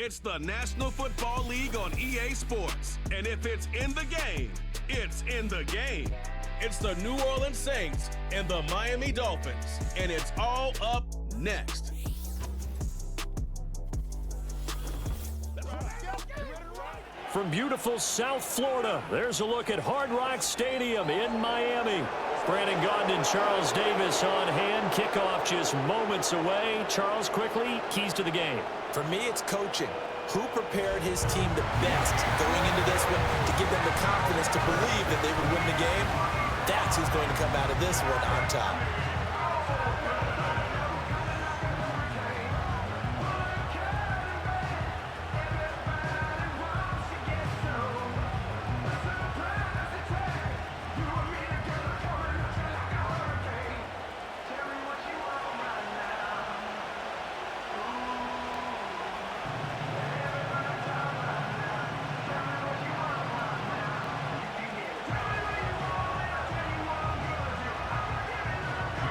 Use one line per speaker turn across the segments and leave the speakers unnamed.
It's the National Football League on EA Sports. And if it's in the game, it's in the game. It's the New Orleans Saints and the Miami Dolphins. And it's all up next.
From beautiful South Florida, there's a look at Hard Rock Stadium in Miami. Brandon Gaudin and Charles Davis on hand. Kickoff just moments away. Charles, quickly, keys to the game.
For me, it's coaching. Who prepared his team the best going into this one to give them the confidence to believe that they would win the game? That's who's going to come out of this one on top.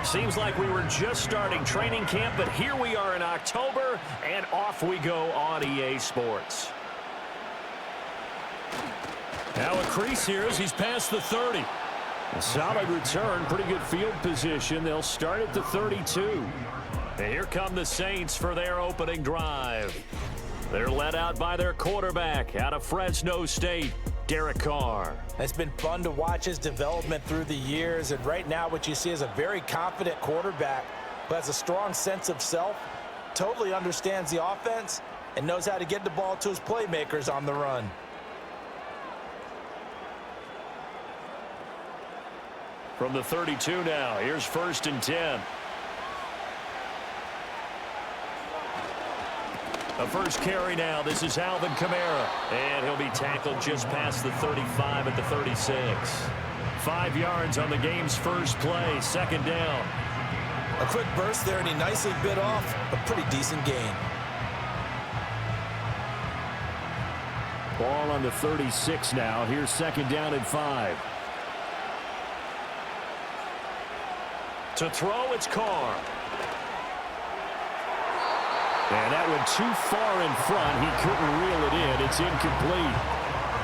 Seems like we were just starting training camp, but here we are in October, and off we go on EA Sports. Now a crease here as he's past the 30. A solid return, pretty good field position. They'll start at the 32. And here come the Saints for their opening drive. They're led out by their quarterback out of Fresno State, Derek Carr.
It's been fun to watch his development through the years, and right now what you see is a very confident quarterback who has a strong sense of self, totally understands the offense, and knows how to get the ball to his playmakers on the run.
From the 32 now, here's 1st and 10. The first carry now. This is Alvin Kamara. And he'll be tackled just past the 35 at the 36. 5 yards on the game's first play. 2nd down.
A quick burst there, and he nicely bit off a pretty decent gain.
Ball on the 36 now. Here's 2nd down and 5. To throw, it's Carr. And that went too far in front. He couldn't reel it in. It's incomplete.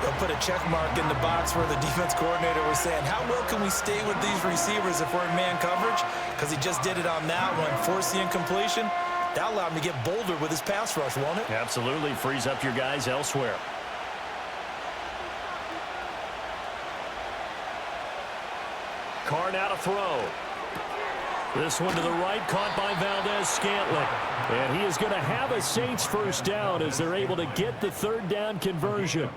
They'll put a check mark in the box where the defense coordinator was saying, how well can we stay with these receivers if we're in man coverage? Because he just did it on that one. Force the incompletion. That allowed him to get bolder with his pass rush, won't it?
Absolutely. Frees up your guys elsewhere. Carr now to throw. This one to the right, caught by Valdez-Scantling. And he is going to have a Saints first down as they're able to get the 3rd down conversion.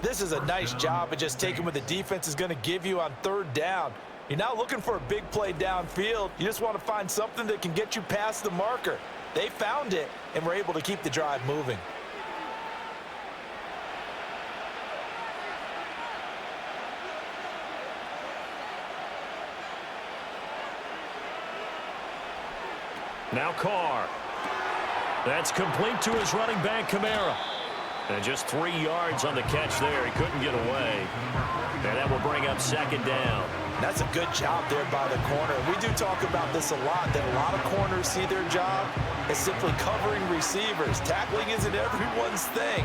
This is a nice job of just taking what the defense is going to give you on 3rd down. You're not looking for a big play downfield. You just want to find something that can get you past the marker. They found it and were able to keep the drive moving.
Now Carr. That's complete to his running back, Kamara. And just 3 yards on the catch there. He couldn't get away. And that will bring up 2nd down.
That's a good job there by the corner. We do talk about this a lot, that a lot of corners see their job as simply covering receivers. Tackling isn't everyone's thing.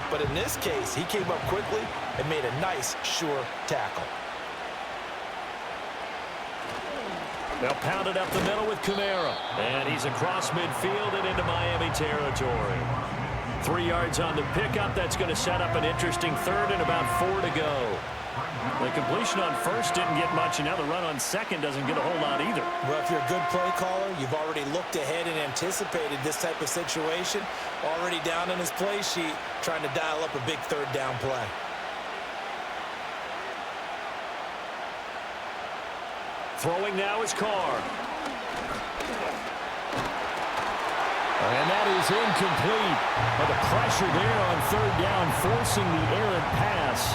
But in this case, he came up quickly and made a nice, sure tackle.
They'll pound it up the middle with Kamara. And he's across midfield and into Miami territory. 3 yards on the pickup. That's going to set up an interesting 3rd and about 4 to go. The completion on 1st didn't get much, and now the run on 2nd doesn't get a whole lot either.
Well, if you're a good play caller, you've already looked ahead and anticipated this type of situation. Already down in his play sheet, trying to dial up a big 3rd down play.
Throwing now is Carr. And that is incomplete. But the pressure there on 3rd down, forcing the errant pass.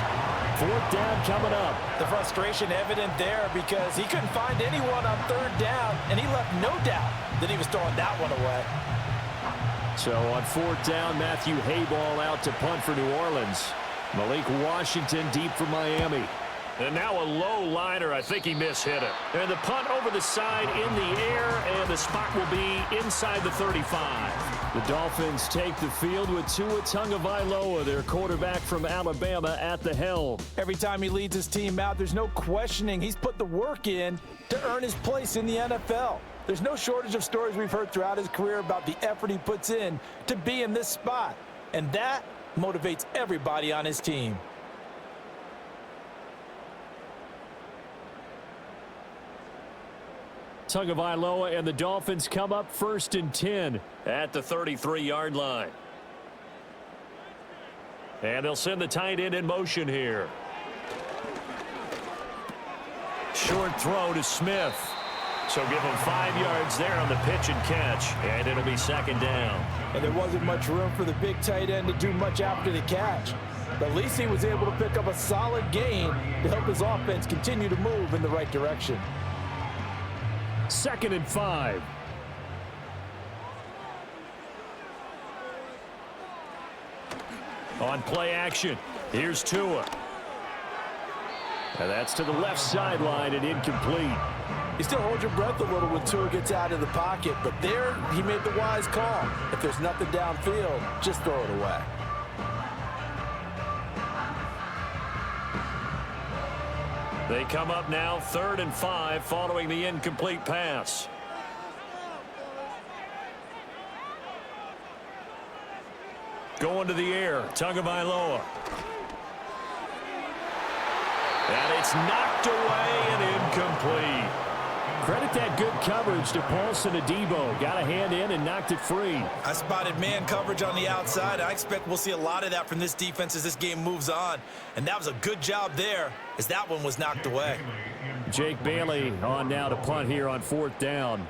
4th down coming up.
The frustration evident there because he couldn't find anyone on 3rd down, and he left no doubt that he was throwing that one away.
So on 4th down, Matthew Hayball out to punt for New Orleans. Malik Washington deep for Miami. And now a low liner. I think he mishit it. And the punt over the side in the air, and the spot will be inside the 35. The Dolphins take the field with Tua Tagovailoa, their quarterback from Alabama, at the helm.
Every time he leads his team out, there's no questioning he's put the work in to earn his place in the NFL. There's no shortage of stories we've heard throughout his career about the effort he puts in to be in this spot. And that motivates everybody on his team.
Tagovailoa and the Dolphins come up 1st and 10 at the 33-yard line. And they'll send the tight end in motion here. Short throw to Smith. So give him 5 yards there on the pitch and catch. And it'll be 2nd down.
And there wasn't much room for the big tight end to do much after the catch. But at least he was able to pick up a solid gain to help his offense continue to move in the right direction.
2nd and 5. On play action, here's Tua. And that's to the left sideline and incomplete.
You still hold your breath a little when Tua gets out of the pocket, but there he made the wise call. If there's nothing downfield, just throw it away.
They come up now 3rd and 5 following the incomplete pass. Going to the air, Tagovailoa. And it's knocked away and incomplete. Credit that good coverage to Paulson Adebo. Got a hand in and knocked it free.
I spotted man coverage on the outside. I expect we'll see a lot of that from this defense as this game moves on. And that was a good job there as that one was knocked away.
Jake Bailey on now to punt here on 4th down.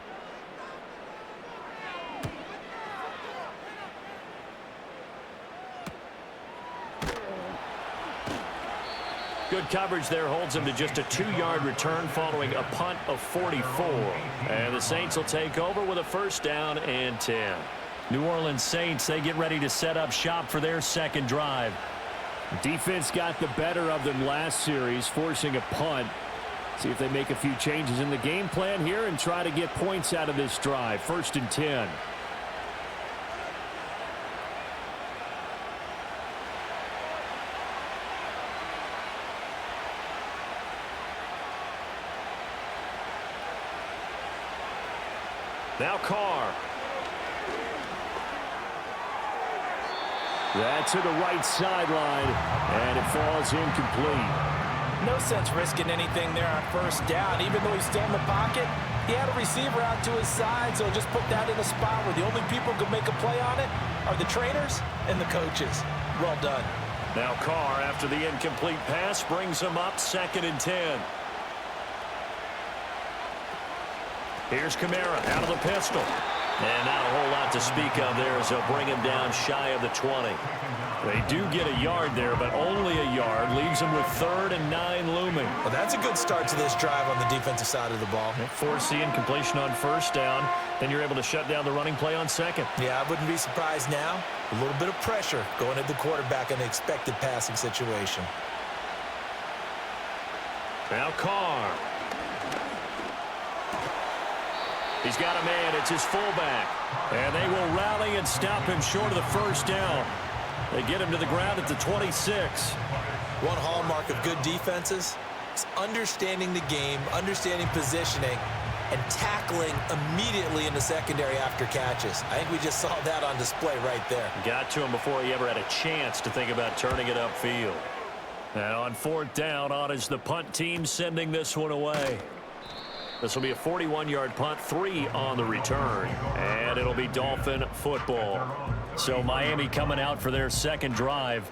Good coverage there holds him to just a 2-yard return following a punt of 44. And the Saints will take over with a 1st down and 10. New Orleans Saints, they get ready to set up shop for their 2nd drive. Defense got the better of them last series, forcing a punt. See if they make a few changes in the game plan here and try to get points out of this drive. 1st and 10. Now Carr. That's to the right sideline, and it falls incomplete.
No sense risking anything there on 1st down. Even though he's still in the pocket, he had a receiver out to his side, so just put that in a spot where the only people who can make a play on it are the trainers and the coaches. Well done.
Now Carr, after the incomplete pass, brings him up 2nd and 10. Here's Kamara out of the pistol. And not a whole lot to speak of there as they'll bring him down shy of the 20. They do get a yard there, but only a yard. Leaves them with 3rd and 9 looming.
Well, that's a good start to this drive on the defensive side of the ball.
Force the incompletion on 1st down. Then you're able to shut down the running play on 2nd.
Yeah, I wouldn't be surprised now. A little bit of pressure going at the quarterback in the expected passing situation.
Now Carr. He's got a man. It's his fullback. And they will rally and stop him short of the 1st down. They get him to the ground at the 26.
One hallmark of good defenses is understanding the game, understanding positioning, and tackling immediately in the secondary after catches. I think we just saw that on display right there.
Got to him before he ever had a chance to think about turning it upfield. And on 4th down, on is the punt team sending this one away. This will be a 41-yard punt, 3 on the return, and it'll be Dolphin football. So Miami coming out for their 2nd drive.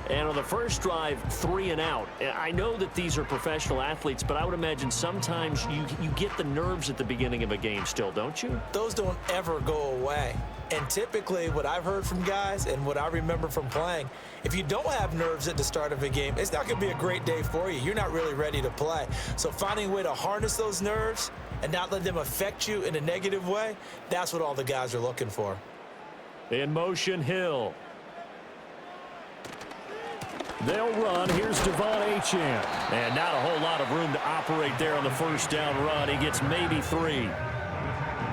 And on the 1st drive, 3 and out. I know that these are professional athletes, but I would imagine sometimes you get the nerves at the beginning of a game still, don't you?
Those don't ever go away. And typically what I've heard from guys and what I remember from playing, if you don't have nerves at the start of a game, it's not going to be a great day for you. You're not really ready to play. So finding a way to harness those nerves and not let them affect you in a negative way, that's what all the guys are looking for.
In motion, Hill. They'll run. Here's Devon Achane. And not a whole lot of room to operate there on the 1st down run. He gets maybe 3.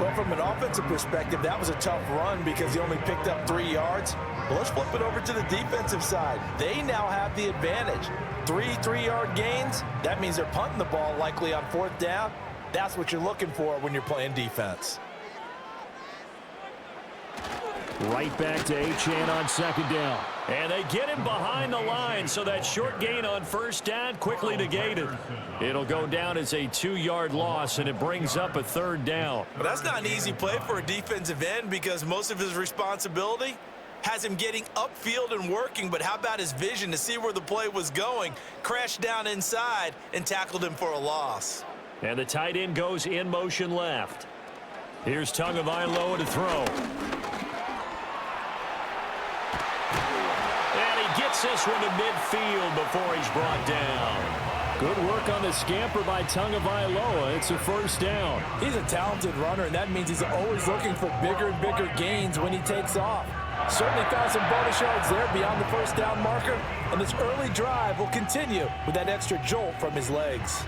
Well, from an offensive perspective, that was a tough run because he only picked up 3 yards. Well, let's flip it over to the defensive side. They now have the advantage. 3 3-yard gains, that means they're punting the ball likely on 4th down. That's what you're looking for when you're playing defense.
Right back to Achane on 2nd down. And they get him behind the line, so that short gain on 1st down quickly negated. It'll go down as a 2-yard loss, and it brings up a 3rd down.
But that's not an easy play for a defensive end because most of his responsibility has him getting upfield and working, but how about his vision to see where the play was going, crashed down inside, and tackled him for a loss.
And the tight end goes in motion left. Here's Tagovailoa to throw. Gets this one to midfield before he's brought down. Good work on the scamper by Tagovailoa. It's a 1st down.
He's a talented runner, and that means he's always looking for bigger and bigger gains when he takes off. Certainly found some bonus yards there beyond the 1st down marker, and this early drive will continue with that extra jolt from his legs.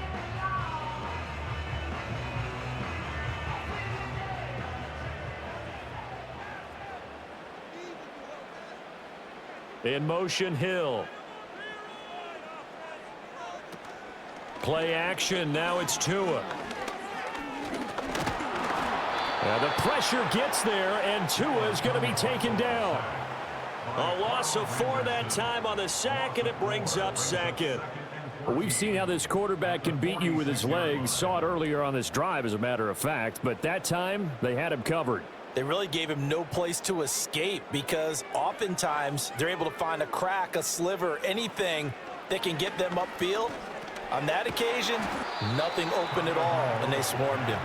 In motion, Hill. Play action. Now it's Tua. And the pressure gets there, and Tua is going to be taken down. A loss of 4 that time on the sack, and it brings up 2nd. We've seen how this quarterback can beat you with his legs. Saw it earlier on this drive, as a matter of fact. But that time, they had him covered.
They really gave him no place to escape because oftentimes they're able to find a crack, a sliver, anything that can get them upfield. On that occasion, nothing open at all, and they swarmed him.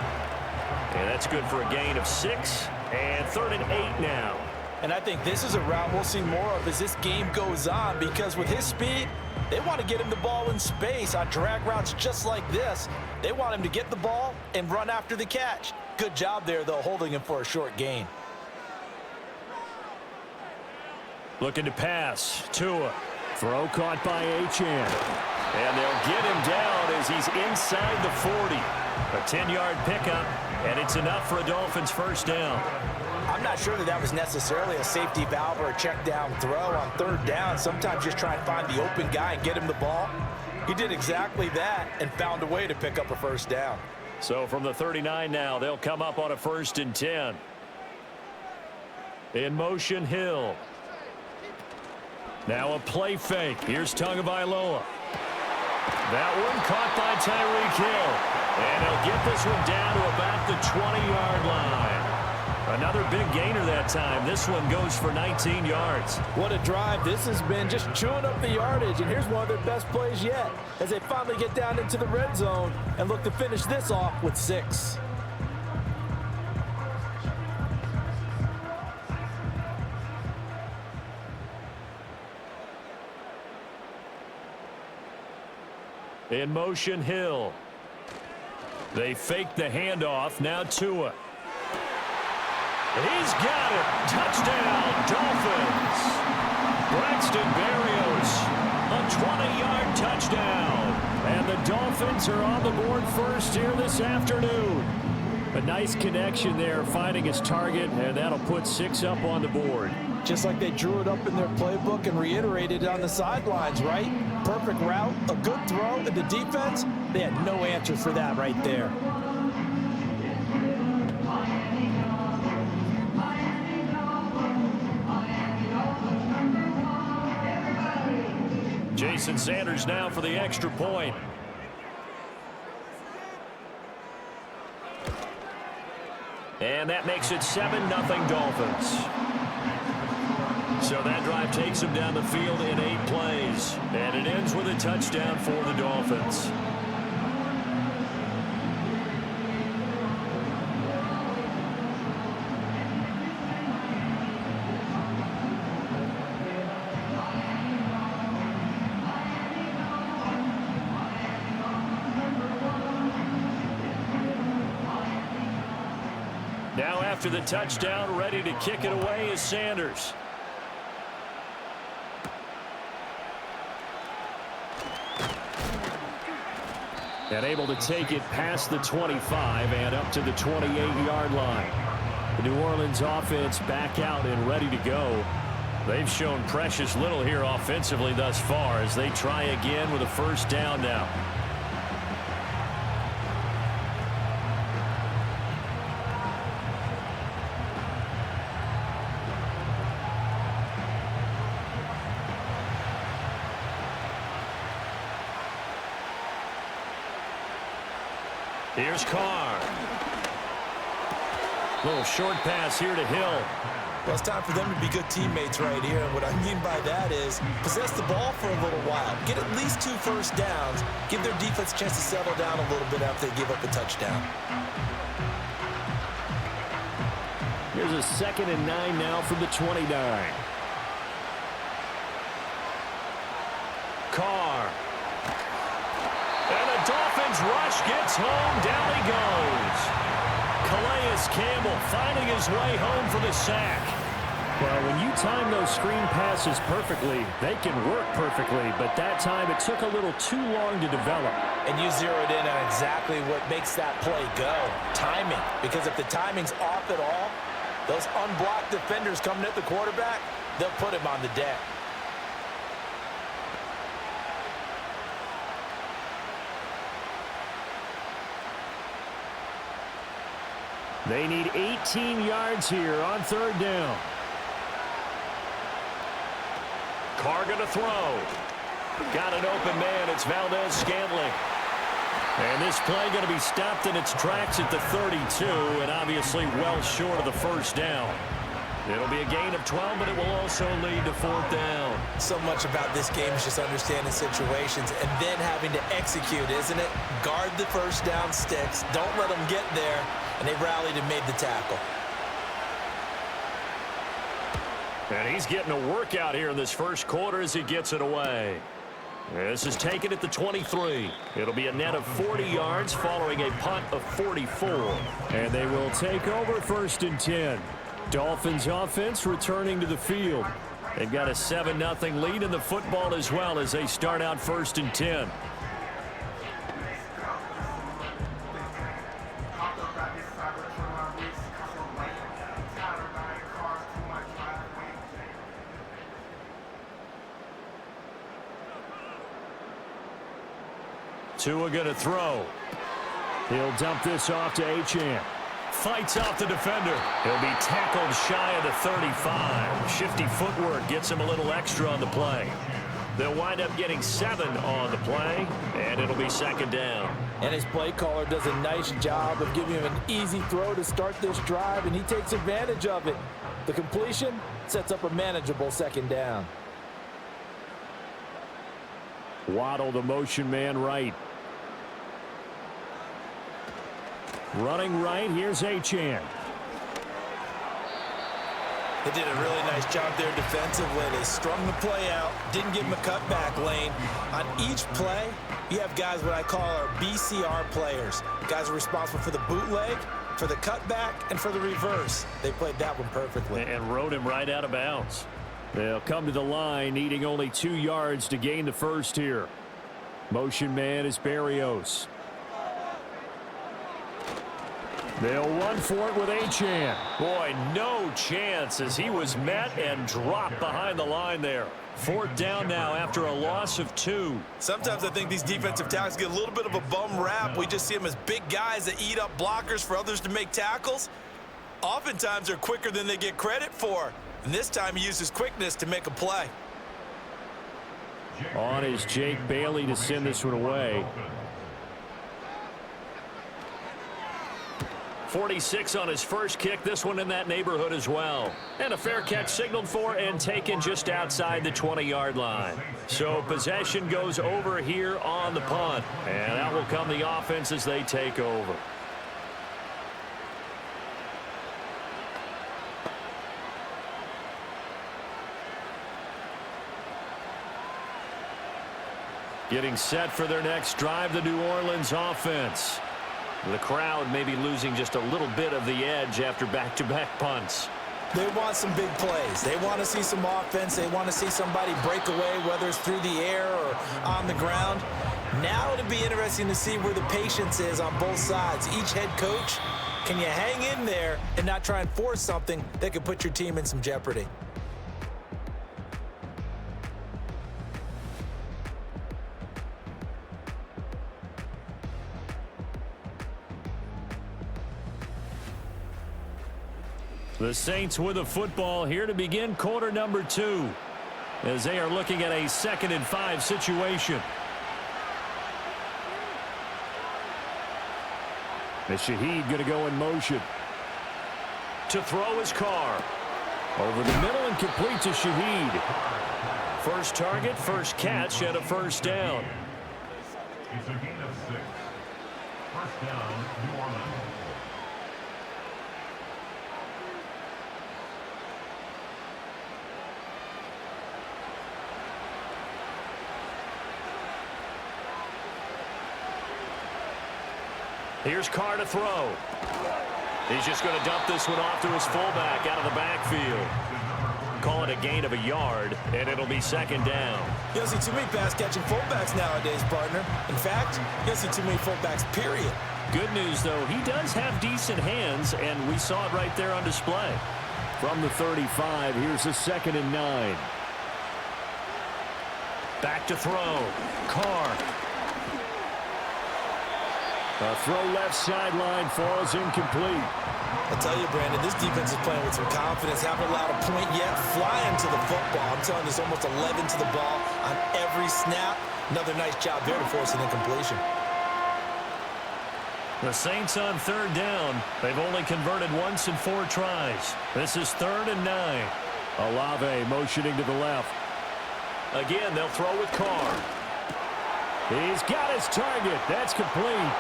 And that's good for a gain of 6, and 3rd and 8 now.
And I think this is a round we'll see more of as this game goes on because with his speed, they want to get him the ball in space on drag routes just like this. They want him to get the ball and run after the catch. Good job there, though, holding him for a short gain.
Looking to pass. Tua. Throw caught by Achane. And they'll get him down as he's inside the 40. A 10-yard pickup, and it's enough for a Dolphins 1st down.
I'm not sure that was necessarily a safety valve or a check down throw on 3rd down. Sometimes just try and find the open guy and get him the ball. He did exactly that and found a way to pick up a 1st down.
So from the 39 now, they'll come up on a 1st and 10. In motion, Hill. Now a play fake. Here's Tagovailoa. That one caught by Tyreek Hill. And he'll get this one down to about the 20-yard line. Another big gainer that time. This one goes for 19 yards.
What a drive this has been, just chewing up the yardage. And here's one of their best plays yet as they finally get down into the red zone and look to finish this off with 6.
In motion, Hill. They fake the handoff. Now Tua. He's got it. Touchdown, Dolphins. Braxton Berrios, a 20-yard touchdown. And the Dolphins are on the board first here this afternoon. A nice connection there, finding his target, and that'll put 6 up on the board.
Just like they drew it up in their playbook and reiterated it on the sidelines, right? Perfect route, a good throw, and the defense, they had no answer for that right there.
Jason Sanders now for the extra point. And that makes it 7-0 Dolphins. So that drive takes them down the field in 8 plays. And it ends with a touchdown for the Dolphins. Now after the touchdown, ready to kick it away is Sanders. And able to take it past the 25 and up to the 28-yard line. The New Orleans offense back out and ready to go. They've shown precious little here offensively thus far as they try again with a first down now. Here's Carr. Little short pass here to Hill.
Well, it's time for them to be good teammates right here. And what I mean by that is possess the ball for a little while. Get at least 2 first downs. Give their defense a chance to settle down a little bit after they give up a touchdown.
Here's a 2nd and 9 now from the 29. Carr. And the Dolphins rush gets home. Down he goes. Calais Campbell finding his way home for the sack. Well, when you time those screen passes perfectly, they can work perfectly, but that time it took a little too long to develop.
And you zeroed in on exactly what makes that play go. Timing. Because if the timing's off at all, those unblocked defenders coming at the quarterback, they'll put him on the deck.
They need 18 yards here on 3rd down. Carr going to throw. Got an open man. It's Valdez-Scantling. And this play going to be stopped in its tracks at the 32, and obviously well short of the first down. It'll be a gain of 12, but it will also lead to 4th down.
So much about this game is just understanding situations and then having to execute, isn't it? Guard the first down sticks. Don't let them get there. And they rallied and made the tackle.
And he's getting a workout here in this first quarter as he gets it away. This is taken at the 23. It'll be a net of 40 yards following a punt of 44. And they will take over 1st and 10. Dolphins offense returning to the field. They've got a 7-0 lead in the football as well as they start out 1st and 10. Tua going to throw. He'll dump this off to Achane. Fights off the defender. He'll be tackled shy of the 35. Shifty footwork gets him a little extra on the play. They'll wind up getting 7 on the play, and it'll be 2nd down.
And his play caller does a nice job of giving him an easy throw to start this drive, and he takes advantage of it. The completion sets up a manageable 2nd down.
Waddle, the motion man right. Running right, here's Achane.
They did a really nice job there defensively. They strung the play out, didn't give him a cutback lane. On each play, you have guys what I call our BCR players. Guys are responsible for the bootleg, for the cutback, and for the reverse. They played that one perfectly.
And rode him right out of bounds. They'll come to the line, needing only 2 yards to gain the first here. Motion man is Berrios. They'll run for it with Achane. Boy, no chance as he was met and dropped behind the line there. 4th down now after a loss of 2.
Sometimes I think these defensive tackles get a little bit of a bum rap. We just see them as big guys that eat up blockers for others to make tackles. Oftentimes they're quicker than they get credit for. And this time he uses quickness to make a play.
On is Jake Bailey to send this one away. 46 on his first kick. This one in that neighborhood as well. And a fair catch signaled for and taken just outside the 20-yard line. So possession goes over here on the punt. And out will come the offense as they take over. Getting set for their next drive, the New Orleans offense. The crowd may be losing just a little bit of the edge after back-to-back punts.
They want some big plays. They want to see some offense. They want to see somebody break away, whether it's through the air or on the ground. Now it'll be interesting to see where the patience is on both sides. Each head coach, can you hang in there and not try and force something that could put your team in some jeopardy?
The Saints with the football here to begin quarter number 2 as they are looking at a 2nd and 5 situation. The Shaheed going to go in motion. To throw his Carr. Over the middle and complete to Shaheed. First target, first catch, and a first down.
It's a gain of 6. First down, New Orleans.
Here's Carr to throw. He's just going to dump this one off to his fullback out of the backfield. Call it a gain of a yard, and it'll be 2nd down.
You don't see too many pass-catching fullbacks nowadays, partner. In fact, you don't see too many fullbacks, period.
Good news, though, he does have decent hands, and we saw it right there on display. From the 35, here's a 2nd and 9. Back to throw. Carr. A throw left sideline falls incomplete.
I'll tell you, Brandon, this defense is playing with some confidence. Haven't allowed a point yet. Flying to the football. I'm telling you, there's almost 11 to the ball on every snap. Another nice job there to force an incompletion.
The Saints on 3rd down. They've only converted once in 4 tries. This is 3rd and 9. Olave motioning to the left. Again, they'll throw with Carr. He's got his target. That's complete.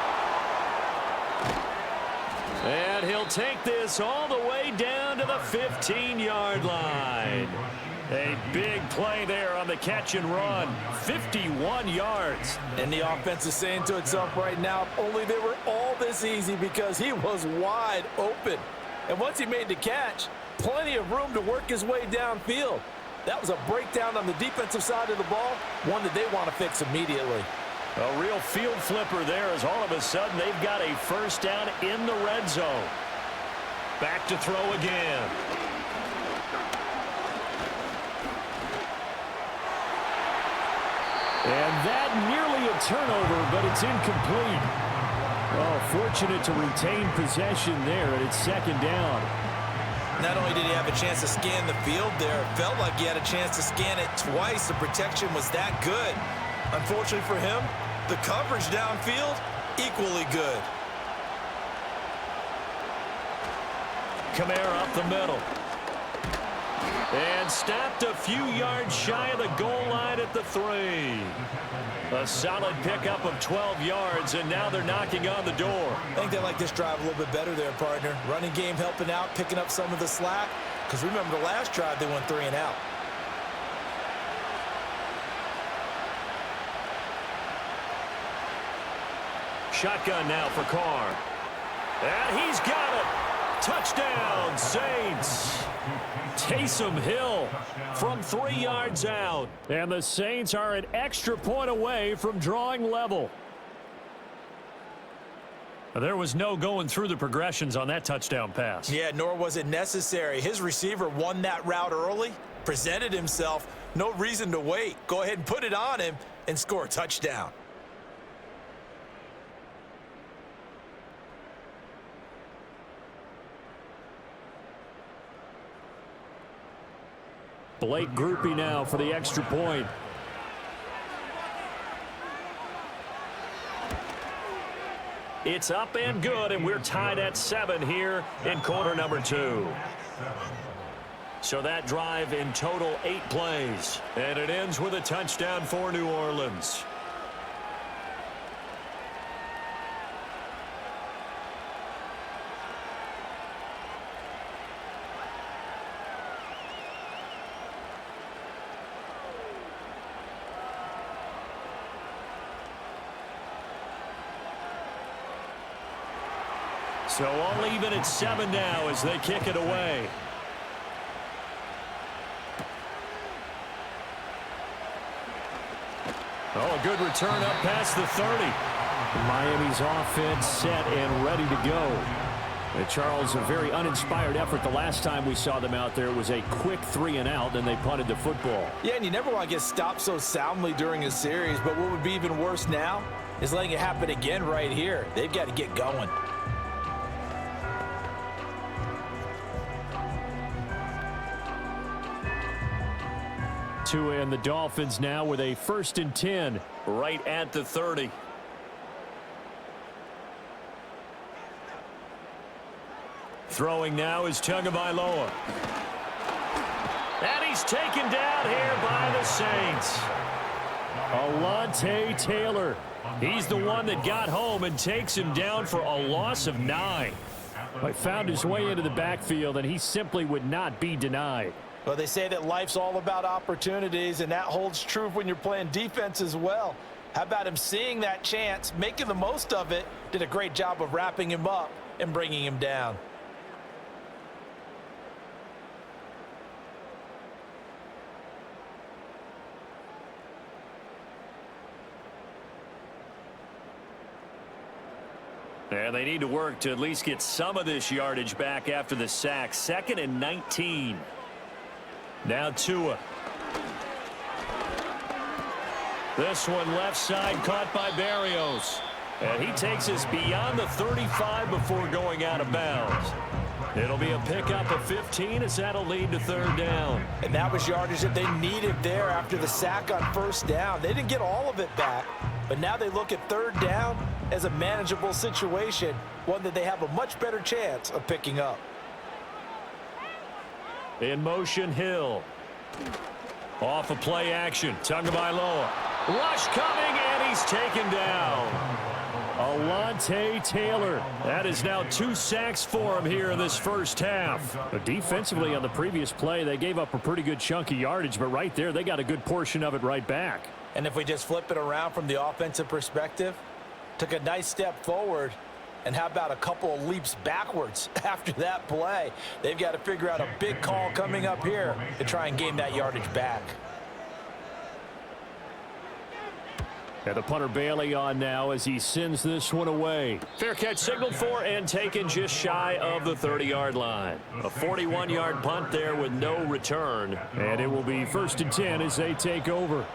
And he'll take this all the way down to the 15-yard line. A big play there on the catch and run. 51 yards.
And the offense is saying to itself right now, if only they were all this easy, because he was wide open. And once he made the catch, plenty of room to work his way downfield. That was a breakdown on the defensive side of the ball, one that they want to fix immediately.
A real field flipper there, as all of a sudden they've got a first down in the red zone. Back to throw again. And that nearly a turnover, but it's incomplete. Oh, fortunate to retain possession there, and it's 2nd down.
Not only did he have a chance to scan the field there, it felt like he had a chance to scan it twice. The protection was that good. Unfortunately for him, the coverage downfield, equally good.
Kamara up the middle. And stopped a few yards shy of the goal line at the 3. A solid pickup of 12 yards, and now they're knocking on the door.
I think they like this drive a little bit better there, partner. Running game helping out, picking up some of the slack. Because remember, the last drive, they went 3 and out.
Shotgun now for Carr. And he's got it. Touchdown, Saints. Taysom Hill from 3 yards out. And the Saints are an extra point away from drawing level. There was no going through the progressions on that touchdown pass.
Yeah, nor was it necessary. His receiver won that route early, presented himself. No reason to wait. Go ahead and put it on him and score a touchdown.
Blake Groupie now for the extra point. It's up and good, and we're tied at 7 here in quarter number 2. So that drive in total 8 plays, and it ends with a touchdown for New Orleans. So all even at 7 now as they kick it away. Oh, a good return up past the 30. Miami's offense set and ready to go. Charles, a very uninspired effort the last time we saw them out there. It was a quick 3-and-out, and they punted the football.
Yeah, and you never want to get stopped so soundly during a series, but what would be even worse now is letting it happen again right here. They've got to get going.
Tua and the Dolphins now with a 1st and 10 right at the 30. Throwing now is Tagovailoa. And he's taken down here by the Saints. Alontae Taylor. He's the one that got home and takes him down for a loss of 9. He found his way into the backfield, and he simply would not be denied.
Well, they say that life's all about opportunities, and that holds true when you're playing defense as well. How about him seeing that chance, making the most of it, did a great job of wrapping him up and bringing him down.
And they need to work to at least get some of this yardage back after the sack. 2nd and 19. Now Tua. This one left side caught by Berrios. And he takes us beyond the 35 before going out of bounds. It'll be a pickup of 15 as that'll lead to 3rd down.
And that was yardage that they needed there after the sack on 1st down. They didn't get all of it back, but now they look at 3rd down as a manageable situation, one that they have a much better chance of picking up.
In motion, Hill. Off of play action, Tagovailoa. Rush coming, and he's taken down. Alontae Taylor. That is now 2 sacks for him here in this 1st half. But defensively on the previous play, they gave up a pretty good chunk of yardage, but right there, they got a good portion of it right back.
And if we just flip it around from the offensive perspective, took a nice step forward, and how about a couple of leaps backwards after that play? They've got to figure out a big call coming up here to try and gain that yardage back.
And the punter Bailey on now as he sends this one away. Fair catch signaled for and taken just shy of the 30-yard line. A 41-yard punt there with no return. And it will be 1st and 10 as they take over.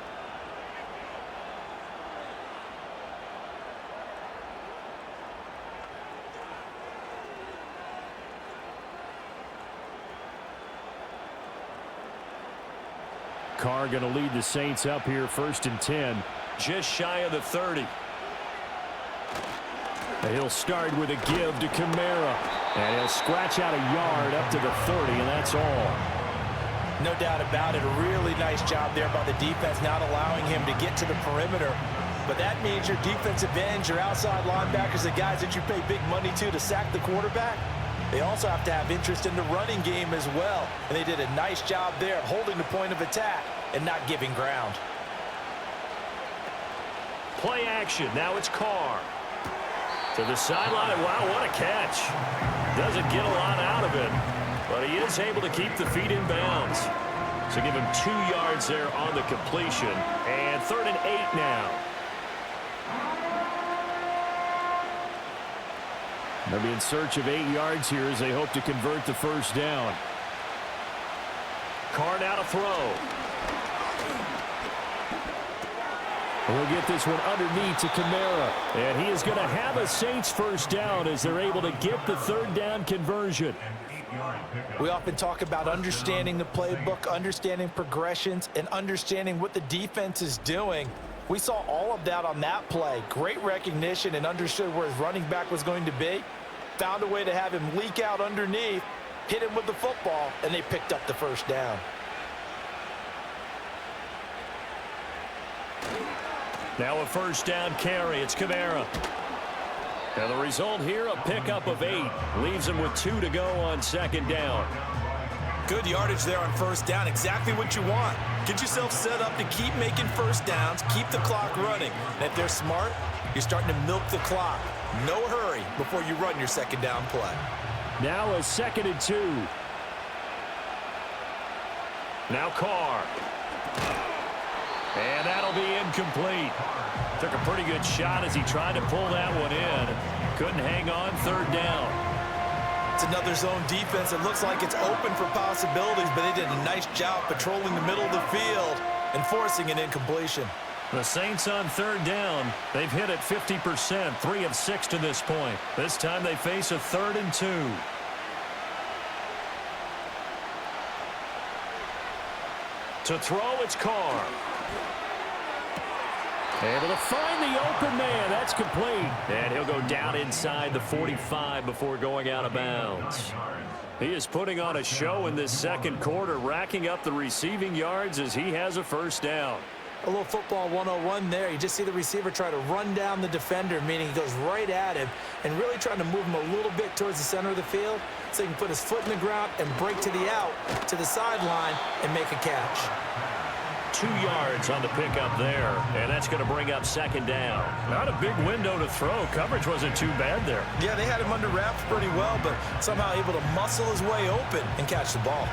Carr going to lead the Saints up here 1st and 10. Just shy of the 30. And he'll start with a give to Kamara. And he'll scratch out a yard up to the 30, and that's all.
No doubt about it. A really nice job there by the defense, not allowing him to get to the perimeter. But that means your defensive ends, your outside linebackers, the guys that you pay big money to sack the quarterback, they also have to have interest in the running game as well. And they did a nice job there of holding the point of attack and not giving ground.
Play action. Now it's Carr. To the sideline. Wow, what a catch. Doesn't get a lot out of it, but he is able to keep the feet in bounds. So give him 2 yards there on the completion. And 3rd and 8 now. They'll be in search of 8 yards here as they hope to convert the 1st down. Carr now to throw. We'll get this one underneath to Kamara. And he is going to have a Saints 1st down as they're able to get the 3rd down conversion.
We often talk about understanding the playbook, understanding progressions, and understanding what the defense is doing. We saw all of that on that play. Great recognition and understood where his running back was going to be. Found a way to have him leak out underneath, hit him with the football, and they picked up the 1st down.
Now a 1st down carry. It's Kamara. And the result here, a pickup of 8. Leaves him with 2 to go on 2nd down.
Good yardage there on 1st down. Exactly what you want. Get yourself set up to keep making 1st downs, keep the clock running. And if they're smart, you're starting to milk the clock. No hurry before you run your 2nd down play.
Now a 2nd and 2. And that'll be incomplete. Took a pretty good shot as he tried to pull that one in. Couldn't hang on. Third down.
It's another zone defense. It looks like it's open for possibilities, but they did a nice job patrolling the middle of the field and forcing an incompletion.
The Saints on third down. They've hit it 50%, 3 of 6 to this point. This time they face a 3rd and 2. To throw, it's Carr. Able to find the open man. That's complete. And he'll go down inside the 45 before going out of bounds. He is putting on a show in this second quarter, racking up the receiving yards as he has a first down.
A little football 101 there. You just see the receiver try to run down the defender, meaning he goes right at him and really trying to move him a little bit towards the center of the field so he can put his foot in the ground and break to the out, to the sideline, and make a catch.
2 yards on the pickup there, and that's going to bring up second down. Not a big window to throw. Coverage wasn't too bad there.
Yeah, they had him under wraps pretty well, but somehow able to muscle his way open and catch the ball.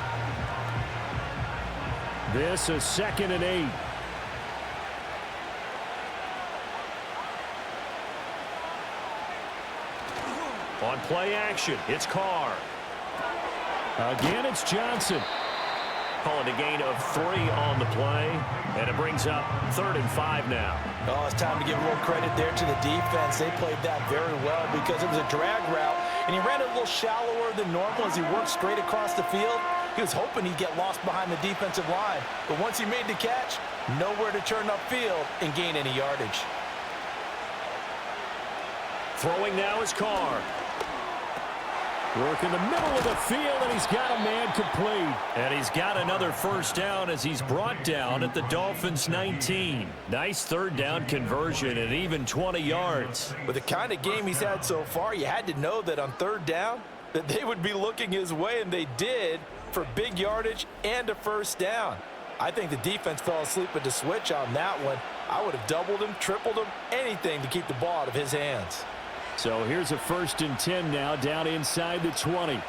This is 2nd and 8. On play action, it's Carr. Again, it's Johnson. Calling a gain of 3 on the play, and it brings up 3rd and 5 now.
Oh, it's time to give a little credit there to the defense. They played that very well because it was a drag route, and he ran it a little shallower than normal as he worked straight across the field. He was hoping he'd get lost behind the defensive line, but once he made the catch, nowhere to turn upfield and gain any yardage.
Throwing now is Carr. Work in the middle of the field, and he's got a man complete. And he's got another first down as he's brought down at the Dolphins' 19. Nice third down conversion and even 20 yards.
With the kind of game he's had so far, you had to know that on third down that they would be looking his way, and they did, for big yardage and a first down. I think the defense fell asleep at the switch on that one. I would have doubled him, tripled him, anything to keep the ball out of his hands.
So here's a 1st and 10 now, down inside the 20.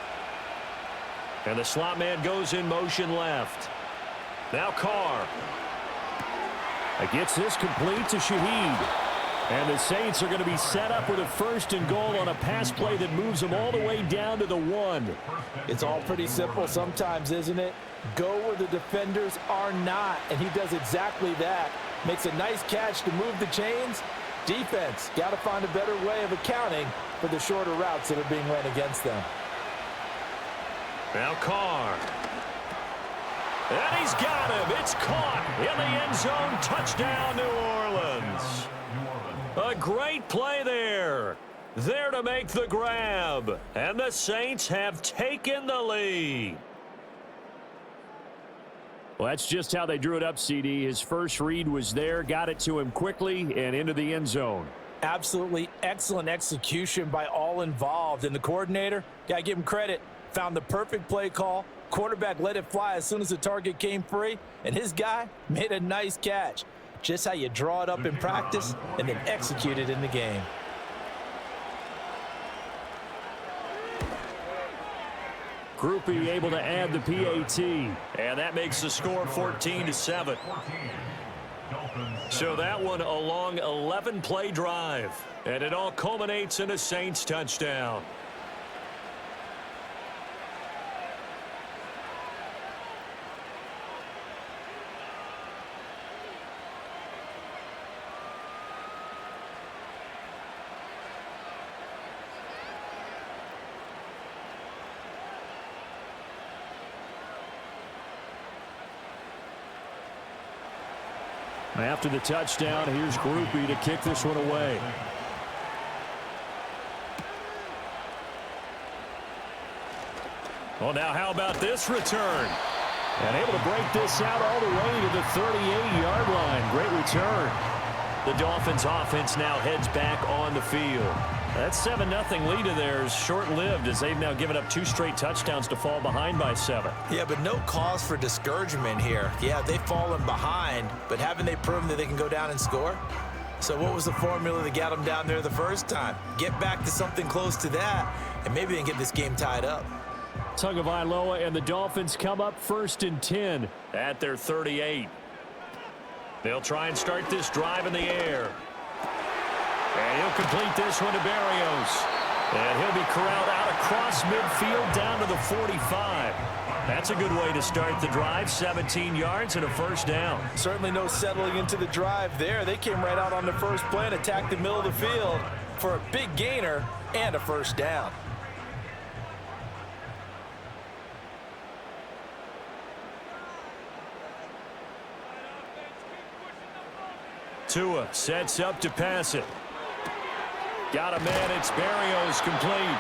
And the slot man goes in motion left. Now Carr. Gets this complete to Shaheed. And the Saints are going to be set up with a 1st and goal on a pass play that moves them all the way down to the 1.
It's all pretty simple sometimes, isn't it? Go where the defenders are not, and he does exactly that. Makes a nice catch to move the chains. Defense, got to find a better way of accounting for the shorter routes that are being run against them.
Now Carr. And he's got him. It's caught in the end zone. Touchdown, New Orleans. A great play there. There to make the grab. And the Saints have taken the lead. Well, that's just how they drew it up, CD. His first read was there, got it to him quickly, and into the end zone.
Absolutely excellent execution by all involved. And the coordinator, got to give him credit, found the perfect play call. Quarterback let it fly as soon as the target came free, and his guy made a nice catch. Just how you draw it up in practice and then execute it in the game.
Groupie able to add the PAT, and that makes the score 14-7. So that one a long 11-play drive, and it all culminates in a Saints touchdown. After the touchdown, here's Groupie to kick this one away. Well, now how about this return? And able to break this out all the way to the 38-yard line. Great return. The Dolphins offense now heads back on the field. That 7-0 lead of theirs short-lived as they've now given up 2 straight touchdowns to fall behind by 7.
Yeah, but no cause for discouragement here. Yeah, they've fallen behind, but haven't they proven that they can go down and score? So what was the formula that got them down there the first time? Get back to something close to that, and maybe they can get this game tied up.
Tagovailoa and the Dolphins come up 1st and 10 at their 38. They'll try and start this drive in the air. And he'll complete this one to Berrios. And he'll be corralled out across midfield down to the 45. That's a good way to start the drive. 17 yards and a first down.
Certainly no settling into the drive there. They came right out on the first play and attacked the middle of the field for a big gainer and a first down.
Tua sets up to pass it. Got a man, it's Berrios complete.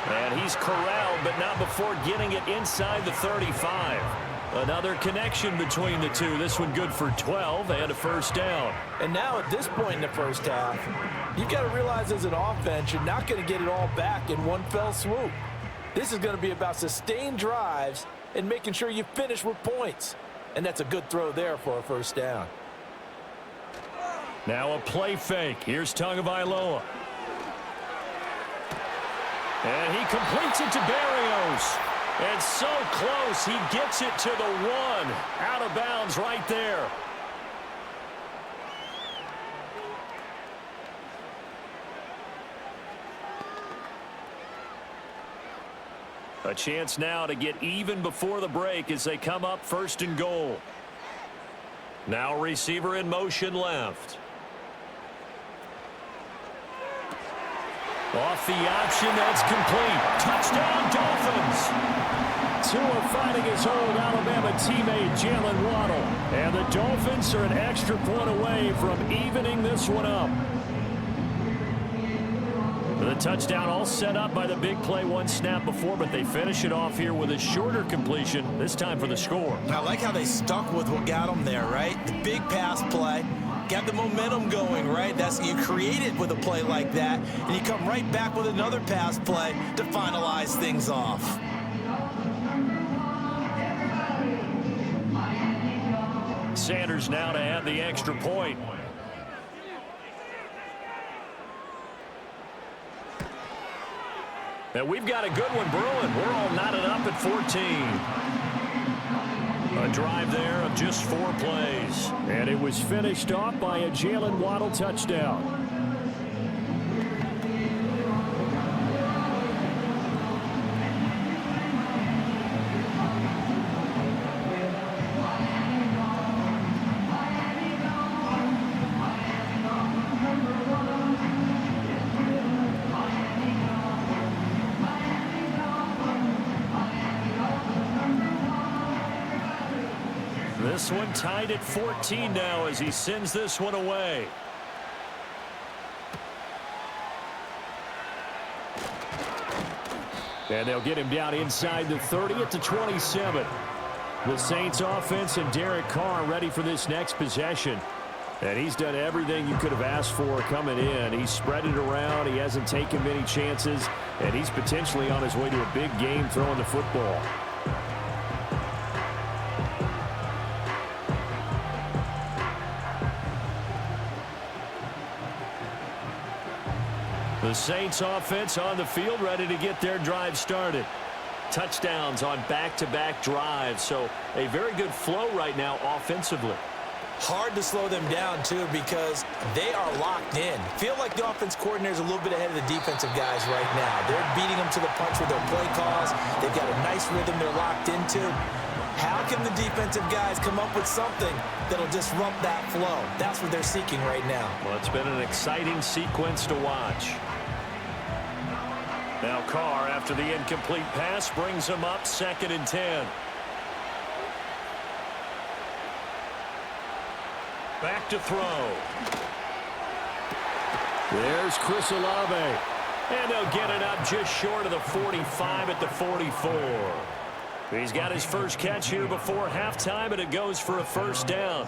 And he's corralled, but not before getting it inside the 35. Another connection between the two. This one good for 12 and a first down.
And now at this point in the first half, you've got to realize as an offense, you're not going to get it all back in one fell swoop. This is going to be about sustained drives and making sure you finish with points. And that's a good throw there for a first down.
Now a play fake. Here's Tagovailoa. And he completes it to Berrios. And so close, he gets it to the 1. Out of bounds right there. A chance now to get even before the break as they come up 1st and goal. Now receiver in motion left. Off the option, that's complete. Touchdown, Dolphins. Tua fighting his old Alabama teammate, Jalen Waddle. And the Dolphins are an extra point away from evening this one up. The touchdown all set up by the big play one snap before, but they finish it off here with a shorter completion, this time for the score.
I like how they stuck with what got them there, right? The big pass play. Got the momentum going, right? That's you create it with a play like that, and you come right back with another pass play to finalize things off.
Sanders now to add the extra point. Now we've got a good one brewing. We're all knotted up at 14. A drive there of just 4 plays. And it was finished off by a Jalen Waddle touchdown. This one tied at 14 now as he sends this one away. And they'll get him down inside the 30 at the 27. The Saints offense and Derek Carr ready for this next possession. And he's done everything you could have asked for coming in. He's spread it around. He hasn't taken many chances. And he's potentially on his way to a big game throwing the football. The Saints offense on the field ready to get their drive started. Touchdowns on back-to-back drives, so a very good flow right now offensively.
Hard to slow them down, too, because they are locked in. Feel like the offense coordinator is a little bit ahead of the defensive guys right now. They're beating them to the punch with their play calls. They've got a nice rhythm they're locked into. How can the defensive guys come up with something that'll disrupt that flow? That's what they're seeking right now.
Well, it's been an exciting sequence to watch. Now Carr, after the incomplete pass, brings him up 2nd and 10. Back to throw. There's Chris Olave. And they'll get it up just short of the 45 at the 44. He's got his first catch here before halftime, and it goes for a first down.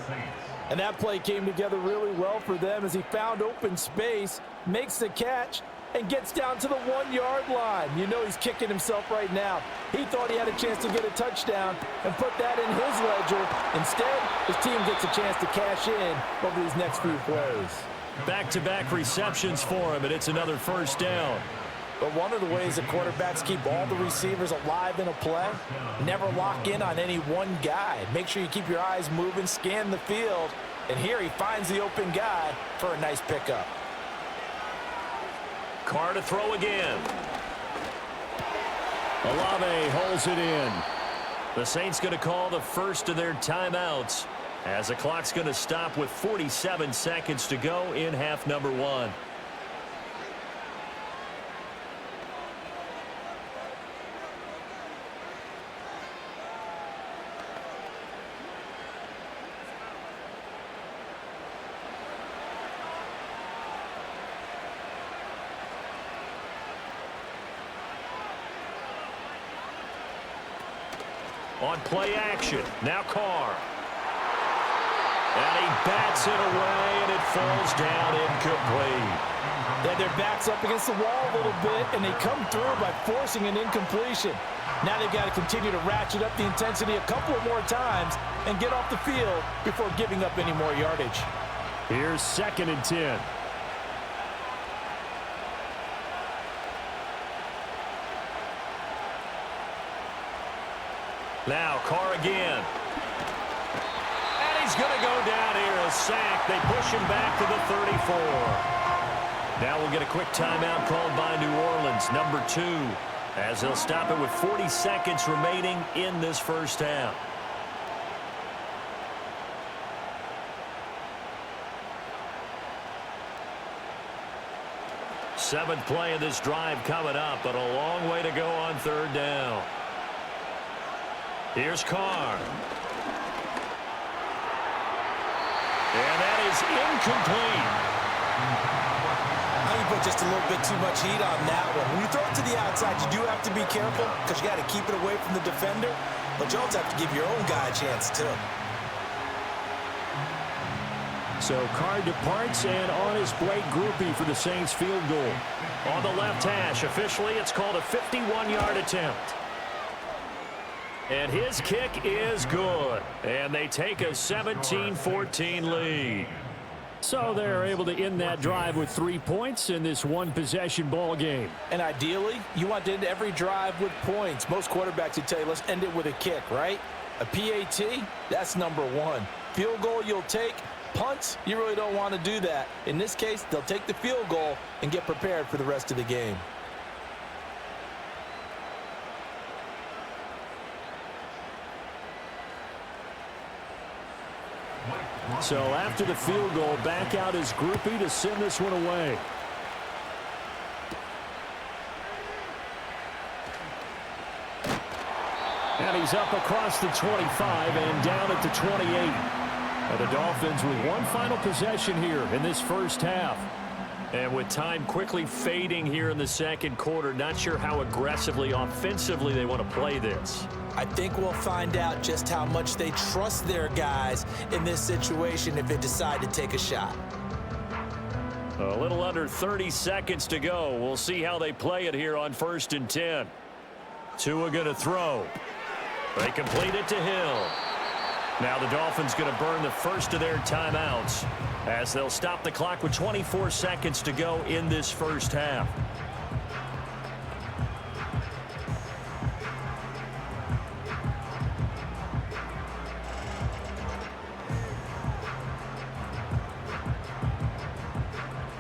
And that play came together really well for them as he found open space, makes the catch, and gets down to the 1-yard line. You know he's kicking himself right now. He thought he had a chance to get a touchdown and put that in his ledger. Instead, his team gets a chance to cash in over these next few plays.
Back-to-back receptions for him, and it's another first down.
But one of the ways that quarterbacks keep all the receivers alive in a play, never lock in on any one guy. Make sure you keep your eyes moving, scan the field, And here he finds the open guy for a nice pickup.
Carr to throw again. Olave holds it in. The Saints going to call the first of their timeouts as the clock's going to stop with 47 seconds to go in half number 1. On play action, now Carr. And he bats it away, and it falls down incomplete.
They had their backs up against the wall a little bit, and they come through by forcing an incompletion. Now they've got to continue to ratchet up the intensity a couple of more times and get off the field before giving up any more yardage.
Here's 2nd and 10. Now Carr again. And he's going to go down here, a sack. They push him back to the 34. Now we'll get a quick timeout called by New Orleans, number 2, as they'll stop it with 40 seconds remaining in this first half. Seventh play of this drive coming up, but a long way to go on 3rd down. Here's Carr. And that is incomplete.
I think you put just a little bit too much heat on that one. When you throw it to the outside, you do have to be careful because you got to keep it away from the defender. But you also have to give your own guy a chance, too.
So Carr departs, and on his Blake Groupie for the Saints field goal. On the left hash, officially it's called a 51-yard attempt. And his kick is good. And they take a 17-14 lead. So they're able to end that drive with 3 points in this one-possession ball game.
And ideally, you want to end every drive with points. Most quarterbacks would tell you, let's end it with a kick, right? A PAT, that's number 1. Field goal you'll take. Punts, you really don't want to do that. In this case, they'll take the field goal and get prepared for the rest of the game.
So after the field goal, back out his groupie to send this one away. And he's up across the 25 and down at the 28. And the Dolphins with one final possession here in this first half. And with time quickly fading here in the second quarter, not sure how aggressively, offensively they want to play this.
I think we'll find out just how much they trust their guys in this situation if they decide to take a shot.
A little under 30 seconds to go. We'll see how they play it here on 1st and 10. Tua going to throw. They complete it to Hill. Now the Dolphins going to burn the first of their timeouts as they'll stop the clock with 24 seconds to go in this first half.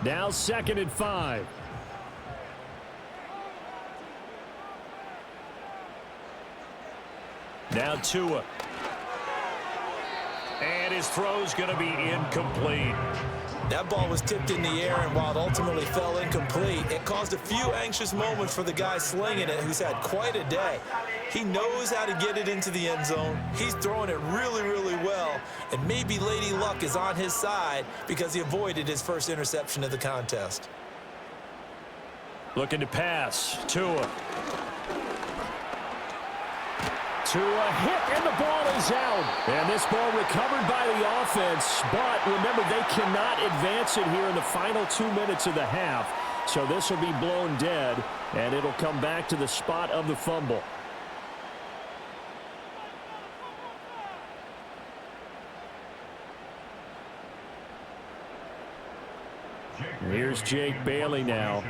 Now 2nd and 5. Now Tua. And his throw's going to be incomplete.
That ball was tipped in the air, and while it ultimately fell incomplete, it caused a few anxious moments for the guy slinging it, who's had quite a day. He knows how to get it into the end zone. He's throwing it really, really well, and maybe Lady Luck is on his side because he avoided his first interception of the contest.
Looking to pass. Tua. Tua hit, and the ball is out. And this ball recovered by the offense. But remember, they cannot advance it here in the final 2 minutes of the half. So this will be blown dead, and it'll come back to the spot of the fumble. Here's Jake Bailey now.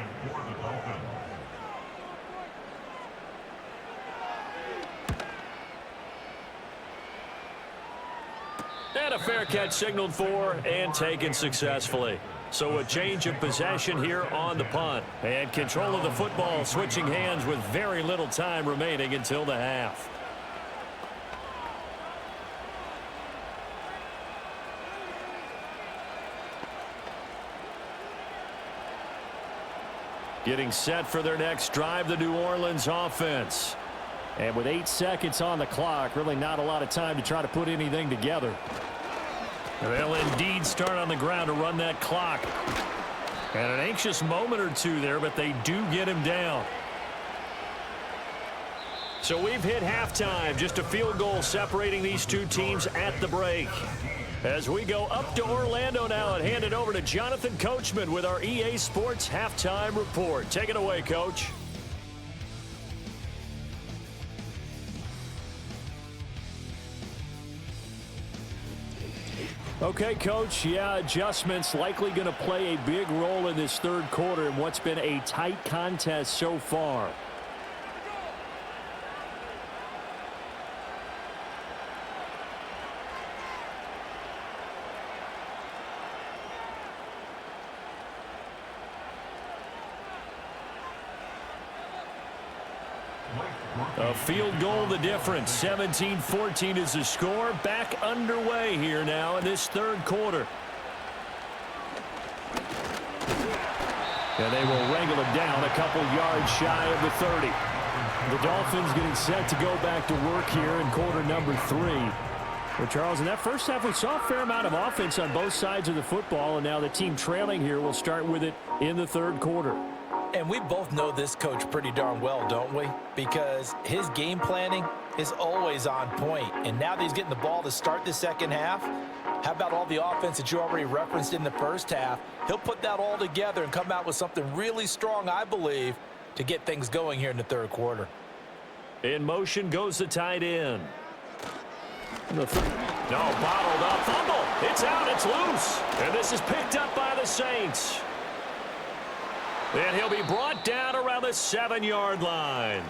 And a fair catch signaled for and taken successfully. So a change of possession here on the punt. And control of the football switching hands with very little time remaining until the half. Getting set for their next drive, the New Orleans offense. And with 8 seconds on the clock, really not a lot of time to try to put anything together. They'll indeed start on the ground to run that clock. And an anxious moment or two there, but they do get him down. So we've hit halftime. Just a field goal separating these two teams at the break. As we go up to Orlando now and hand it over to Jonathan Coachman with our EA Sports Halftime Report. Take it away, Coach. Okay, Coach, yeah, adjustments likely going to play a big role in this third quarter in what's been a tight contest so far. A field goal the difference. 17-14 is the score. Back underway here now in this third quarter. And they will wrangle it down a couple yards shy of the 30. The Dolphins getting set to go back to work here in quarter number 3. Well, Charles, in that first half, we saw a fair amount of offense on both sides of the football, and now the team trailing here will start with it in the third quarter.
And we both know this coach pretty darn well, don't we? Because his game planning is always on point. And now that he's getting the ball to start the second half, how about all the offense that you already referenced in the first half? He'll put that all together and come out with something really strong, I believe, to get things going here in the third quarter.
In motion goes the tight end. No, bottled up. Fumble. It's out. It's loose. And this is picked up by the Saints. And he'll be brought down around the 7-yard line.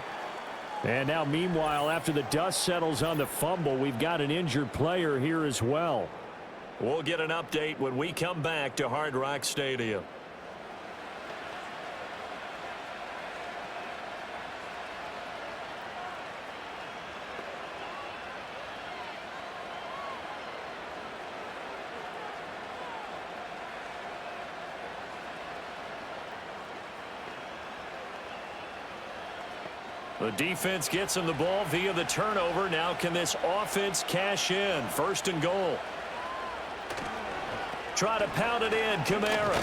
And now, meanwhile, after the dust settles on the fumble, we've got an injured player here as well. We'll get an update when we come back to Hard Rock Stadium. The defense gets him the ball via the turnover. Now can this offense cash in? First and goal. Try to pound it in, Kamara.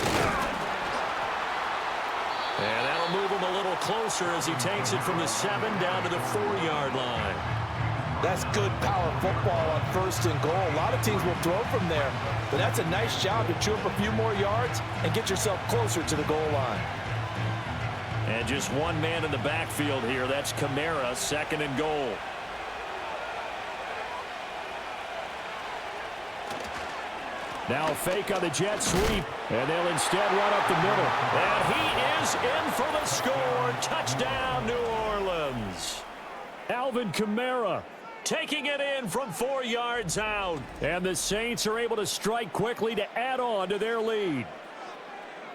And that'll move him a little closer as he takes it from the 7 down to the 4-yard line.
That's good power football on first and goal. A lot of teams will throw from there, but that's a nice job to chew up a few more yards and get yourself closer to the goal line.
And just one man in the backfield here. That's Kamara, second and goal. Now a fake on the jet sweep, and they'll instead run up the middle. And he is in for the score. Touchdown, New Orleans. Alvin Kamara taking it in from 4 yards out. And the Saints are able to strike quickly to add on to their lead.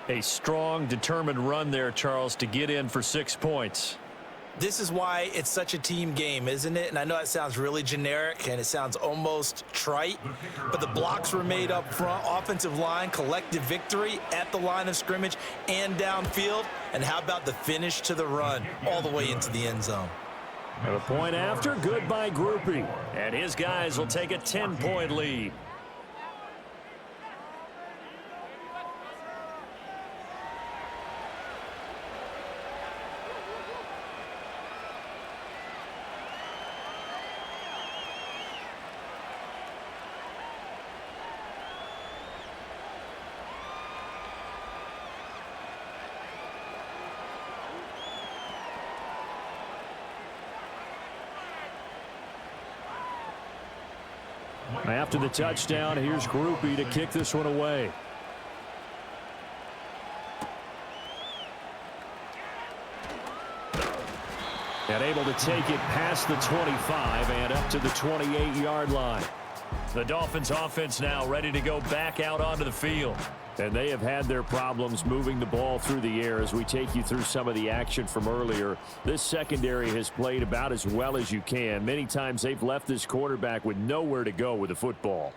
A strong, determined run there, Charles, to get in for 6 points.
This is why it's such a team game, isn't it? And I know that sounds really generic and it sounds almost trite, but the blocks were made up front, offensive line, collective victory at the line of scrimmage and downfield. And how about the finish to the run all the way into the end zone?
And a point after, good by Groupie. And his guys will take a 10-point lead. After the touchdown, here's Groupie to kick this one away. And able to take it past the 25 and up to the 28-yard line. The Dolphins offense now ready to go back out onto the field. And they have had their problems moving the ball through the air as we take you through some of the action from earlier. This secondary has played about as well as you can. Many times they've left this quarterback with nowhere to go with the football.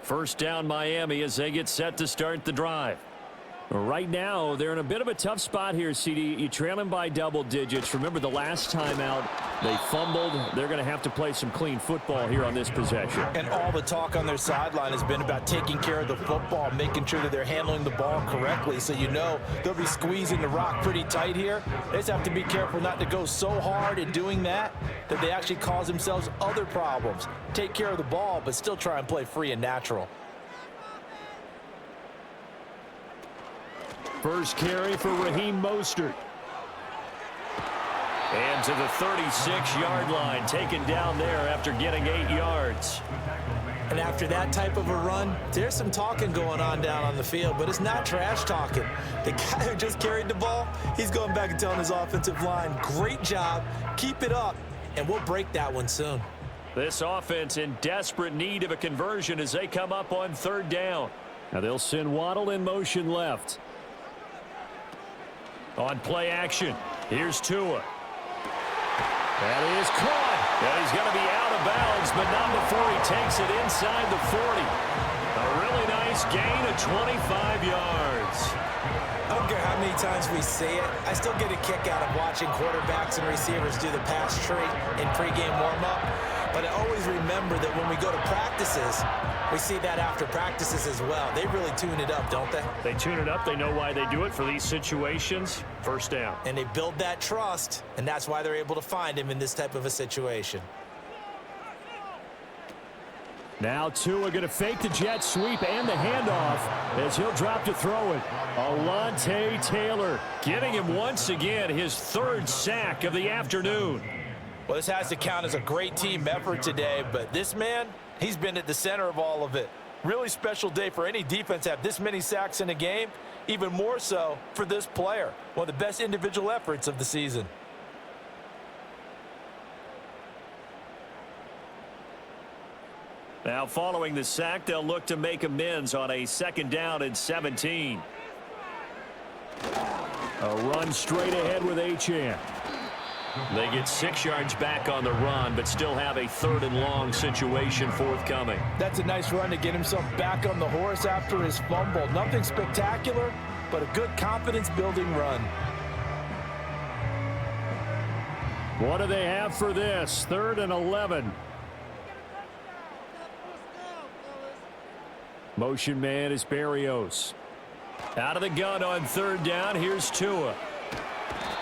First down Miami as they get set to start the drive. Right now, they're in a bit of a tough spot here, CD. You trail them by double digits. Remember the last time out, they fumbled. They're going to have to play some clean football here on this possession.
And all the talk on their sideline has been about taking care of the football, making sure that they're handling the ball correctly. So you know they'll be squeezing the rock pretty tight here. They just have to be careful not to go so hard in doing that they actually cause themselves other problems. Take care of the ball, but still try and play free and natural.
First carry for Raheem Mostert. And to the 36-yard line, taken down there after getting 8 yards.
And after that type of a run, there's some talking going on down on the field, but it's not trash talking. The guy who just carried the ball, he's going back and telling his offensive line, great job, keep it up, and we'll break that one soon.
This offense in desperate need of a conversion as they come up on third down. Now they'll send Waddle in motion left. On play action, here's Tua. That is caught. And he's going to be out of bounds, but not before he takes it inside the 40. A really nice gain of 25 yards.
I don't care how many times we see it. I still get a kick out of watching quarterbacks and receivers do the pass tree in pregame warm-up. But I always remember that when we go to practices, we see that after practices as well. They really tune it up, don't they?
They tune it up. They know why they do it for these situations. First down.
And they build that trust, and that's why they're able to find him in this type of a situation.
Now Tua going to fake the jet sweep and the handoff as he'll drop to throw it. Alontae Taylor getting him once again his third sack of the afternoon.
Well, this has to count as a great team effort today, but this man, he's been at the center of all of it. Really special day for any defense to have this many sacks in a game, even more so for this player. One of the best individual efforts of the season.
Now following the sack, they'll look to make amends on a second down and 17. A run straight ahead with Achane. They get 6 yards back on the run, but still have a third and long situation forthcoming.
That's a nice run to get himself back on the horse after his fumble. Nothing spectacular, but a good confidence-building run.
What do they have for this? 3rd and 11. Motion man is Berrios. Out of the gun on third down. Here's Tua.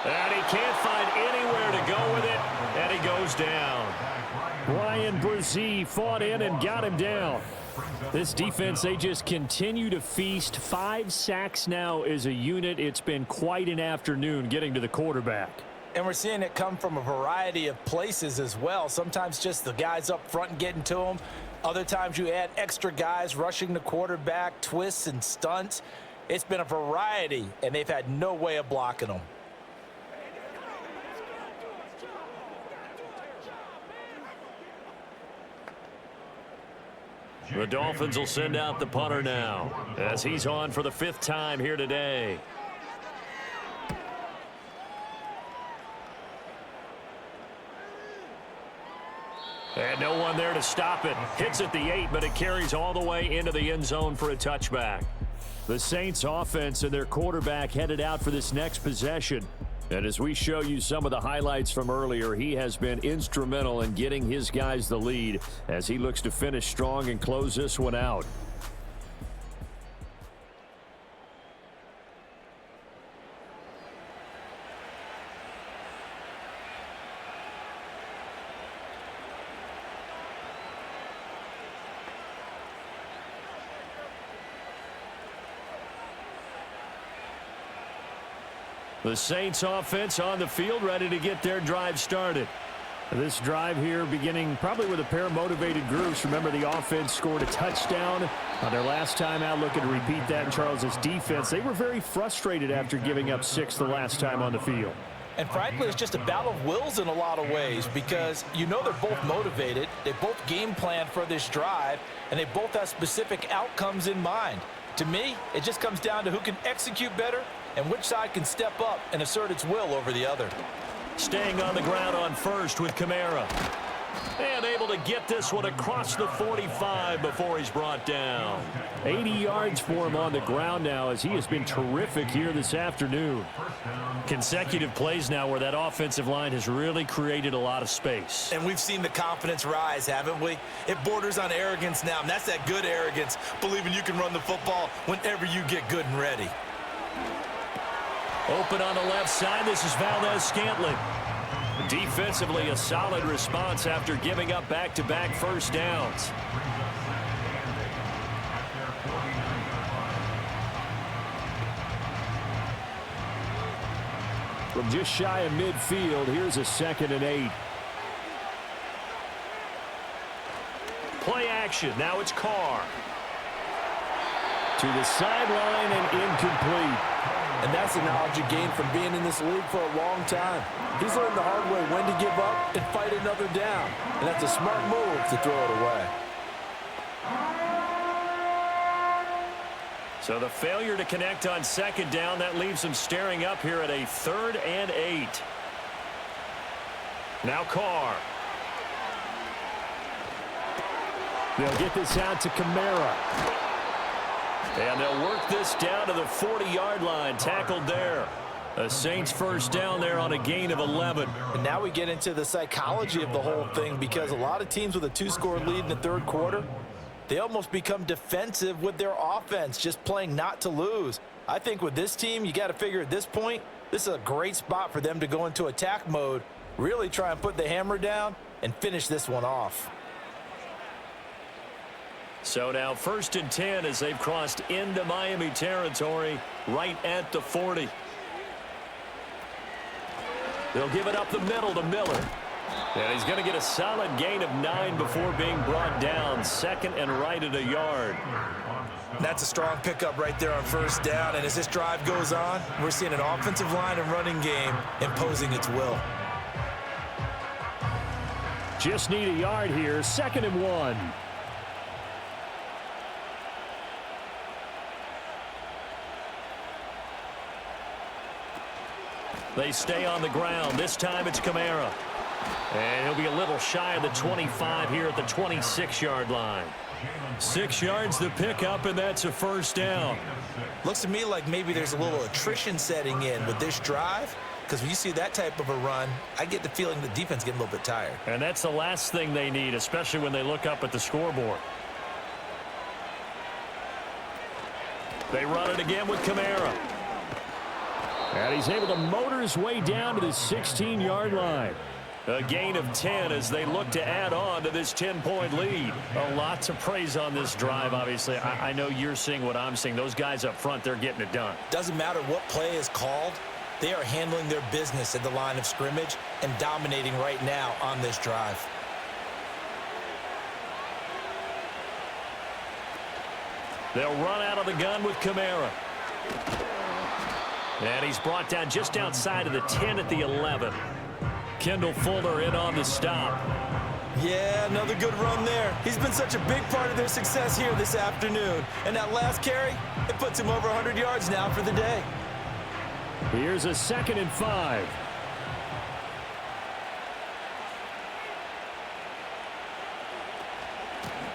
And he can't find anywhere to go with it, and he goes down. Ryan Brzee fought in and got him down. This defense, they just continue to feast. 5 sacks now as a unit. It's been quite an afternoon getting to the quarterback.
And we're seeing it come from a variety of places as well. Sometimes just the guys up front and getting to him. Other times you add extra guys rushing the quarterback, twists and stunts. It's been a variety, and they've had no way of blocking them.
The Dolphins will send out the punter now as he's on for the 5th time here today. And no one there to stop it. Hits at the 8, but it carries all the way into the end zone for a touchback. The Saints offense and their quarterback headed out for this next possession. And as we show you some of the highlights from earlier, he has been instrumental in getting his guys the lead as he looks to finish strong and close this one out. The Saints offense on the field ready to get their drive started. This drive here beginning probably with a pair of motivated groups. Remember, the offense scored a touchdown on their last time out, looking to repeat that in Charles's defense. They were very frustrated after giving up 6 the last time on the field.
And frankly, it's just a battle of wills in a lot of ways because you know they're both motivated. They both game plan for this drive, and they both have specific outcomes in mind. To me, it just comes down to who can execute better and which side can step up and assert its will over the other.
Staying on the ground on first with Kamara. And able to get this one across the 45 before he's brought down. 80 yards for him on the ground now as he has been terrific here this afternoon. Consecutive plays now where that offensive line has really created a lot of space.
And we've seen the confidence rise, haven't we? It borders on arrogance now, and that's that good arrogance, believing you can run the football whenever you get good and ready.
Open on the left side. This is Valdez-Scantling. Defensively, a solid response after giving up back-to-back first downs. From just shy of midfield, here's a 2nd and 8. Play action. Now it's Carr. To the sideline and incomplete.
And that's the knowledge you gain from being in this league for a long time. He's learned the hard way when to give up and fight another down. And that's a smart move to throw it away.
So the failure to connect on 2nd down, that leaves him staring up here at a 3rd and 8. Now Carr. They'll get this out to Kamara. And they'll work this down to the 40-yard line, tackled there. A Saints first down there on a gain of 11.
And now we get into the psychology of the whole thing because a lot of teams with a 2-score lead in the 3rd quarter, they almost become defensive with their offense, just playing not to lose. I think with this team, you got to figure at this point, this is a great spot for them to go into attack mode, really try and put the hammer down and finish this one off.
So now 1st and 10 as they've crossed into Miami territory right at the 40. They'll give it up the middle to Miller. And he's going to get a solid gain of 9 before being brought down. 2nd and right at a yard.
That's a strong pickup right there on 1st down. And as this drive goes on, we're seeing an offensive line and running game imposing its will.
Just need a yard here. 2nd and 1. They stay on the ground. This time it's Kamara. And he'll be a little shy of the 25 here at the 26-yard line. 6 yards to pick up, and that's a 1st down.
Looks to me like maybe there's a little attrition setting in with this drive, because when you see that type of a run, I get the feeling the defense getting a little bit tired.
And that's the last thing they need, especially when they look up at the scoreboard. They run it again with Kamara. And he's able to motor his way down to the 16-yard line. A gain of 10 as they look to add on to this 10-point lead. A lot to praise on this drive, obviously. I know you're seeing what I'm seeing. Those guys up front, they're getting it done.
Doesn't matter what play is called. They are handling their business at the line of scrimmage and dominating right now on this drive.
They'll run out of the gun with Kamara. And he's brought down just outside of the 10 at the 11. Kendall Fuller in on the stop.
Yeah, another good run there. He's been such a big part of their success here this afternoon. And that last carry, it puts him over 100 yards now for the day.
Here's a 2nd and 5.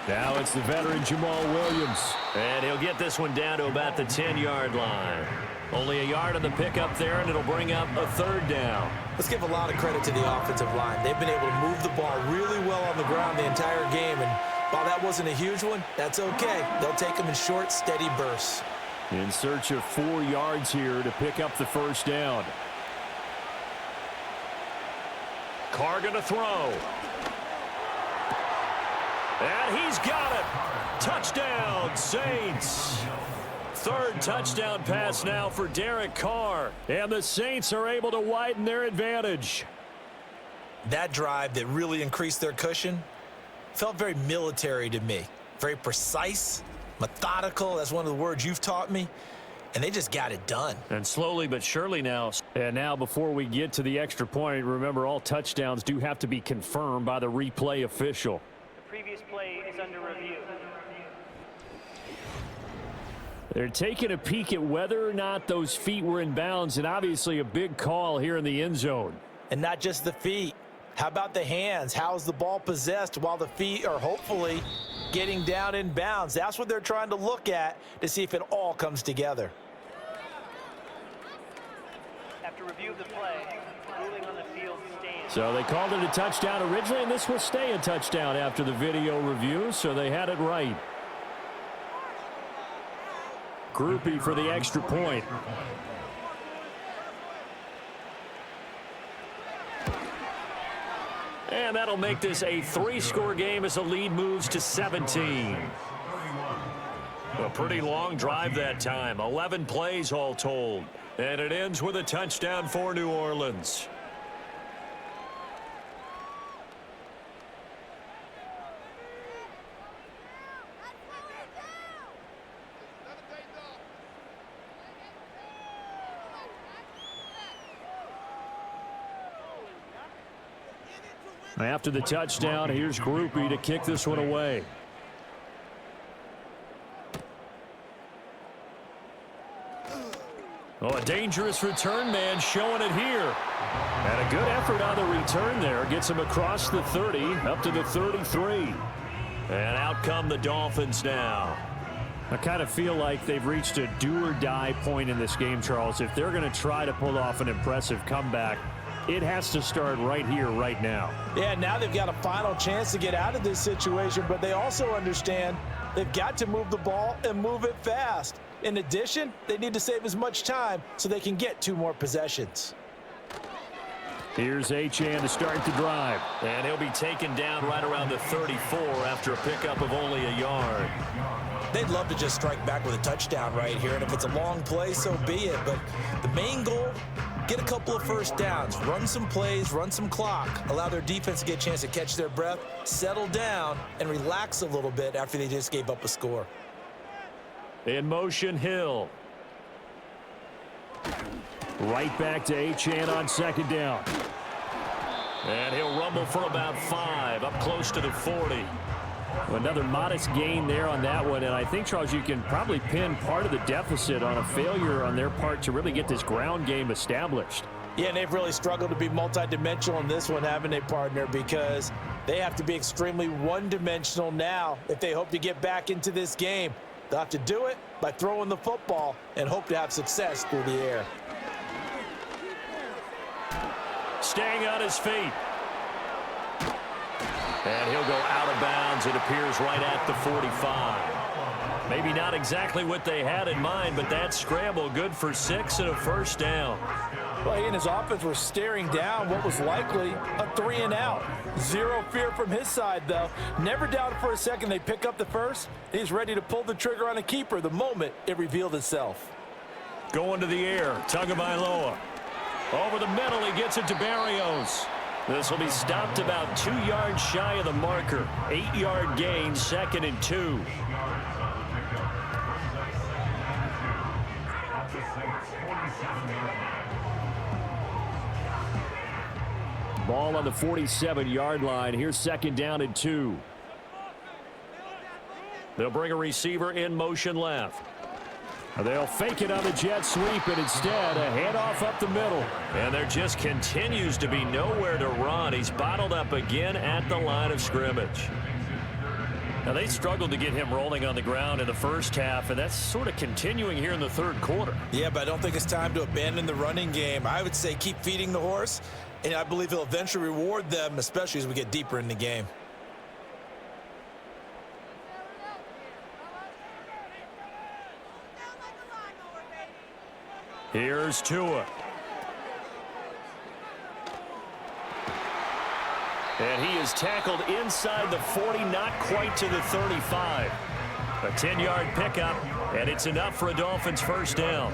Now it's the veteran Jamal Williams. And he'll get this one down to about the 10-yard line. Only a yard on the pickup there, and it'll bring up a 3rd down.
Let's give a lot of credit to the offensive line. They've been able to move the ball really well on the ground the entire game, and while that wasn't a huge one, that's okay. They'll take them in short, steady bursts.
In search of 4 yards here to pick up the 1st down. Carr going to throw. And he's got it. Touchdown, Saints. 3rd touchdown pass now for Derek Carr. And the Saints are able to widen their advantage.
That drive that really increased their cushion felt very military to me. Very precise, methodical. That's one of the words you've taught me. And they just got it done.
And slowly but surely now. And now before we get to the extra point, remember all touchdowns do have to be confirmed by the replay official.
The previous play is under review.
They're taking a peek at whether or not those feet were in bounds, and obviously a big call here in the end zone.
And not just the feet. How about the hands? How is the ball possessed while the feet are hopefully getting down in bounds? That's what they're trying to look at to see if it all comes together.
After review of the play, ruling on the field stands.
So they called it a touchdown originally, and this will stay a touchdown after the video review, so they had it right. Groupie for the extra point. And that'll make this a 3-score game as the lead moves to 17. A pretty long drive that time. 11 plays all told. And it ends with a touchdown for New Orleans. After the touchdown, here's Groupie to kick this one away. Oh, a dangerous return man showing it here. And a good effort on the return there. Gets him across the 30, up to the 33. And out come the Dolphins now. I kind of feel like they've reached a do-or-die point in this game, Charles. If they're going to try to pull off an impressive comeback, it has to start right here, right now.
Yeah, now they've got a final chance to get out of this situation, but they also understand they've got to move the ball and move it fast. In addition, they need to save as much time so they can get 2 more possessions.
Here's Achane to start the drive.
And he'll be taken down right around the 34 after a pickup of only a yard.
They'd love to just strike back with a touchdown right here, and if it's a long play, so be it. But the main goal, get a couple of first downs, run some plays, run some clock, allow their defense to get a chance to catch their breath, settle down, and relax a little bit after they just gave up a score.
In motion, Hill. Right back to Achane on second down.
And he'll rumble for about 5, up close to the 40.
Another modest gain there on that one, and I think, Charles, you can probably pin part of the deficit on a failure on their part to really get this ground game established.
Yeah, and they've really struggled to be multidimensional in this one, haven't they, partner? Because they have to be extremely one-dimensional now if they hope to get back into this game. They'll have to do it by throwing the football and hope to have success through the air.
Staying on his feet.
And he'll go out of bounds. It appears right at the 45.
Maybe not exactly what they had in mind, but that scramble good for 6 and a first down.
Well, he and his offense were staring down what was likely a 3-and-out. Zero fear from his side, though. Never doubted for a second they pick up the first. He's ready to pull the trigger on a keeper the moment it revealed itself.
Going to the air, Tagovailoa. Over the middle, he gets it to Barrios. This will be stopped about 2 yards shy of the marker. 8-yard gain, 2nd and 2. Ball on the 47-yard line. Here's 2nd down and 2. They'll bring a receiver in motion left. They'll fake it on the jet sweep, and instead a handoff up the middle.
And there just continues to be nowhere to run. He's bottled up again at the line of scrimmage.
Now, they struggled to get him rolling on the ground in the first half, and that's sort of continuing here in the third quarter.
Yeah, but I don't think it's time to abandon the running game. I would say keep feeding the horse, and I believe he'll eventually reward them, especially as we get deeper in the game.
Here's Tua. And he is tackled inside the 40, not quite to the 35. A 10-yard pickup, and it's enough for a Dolphins first down.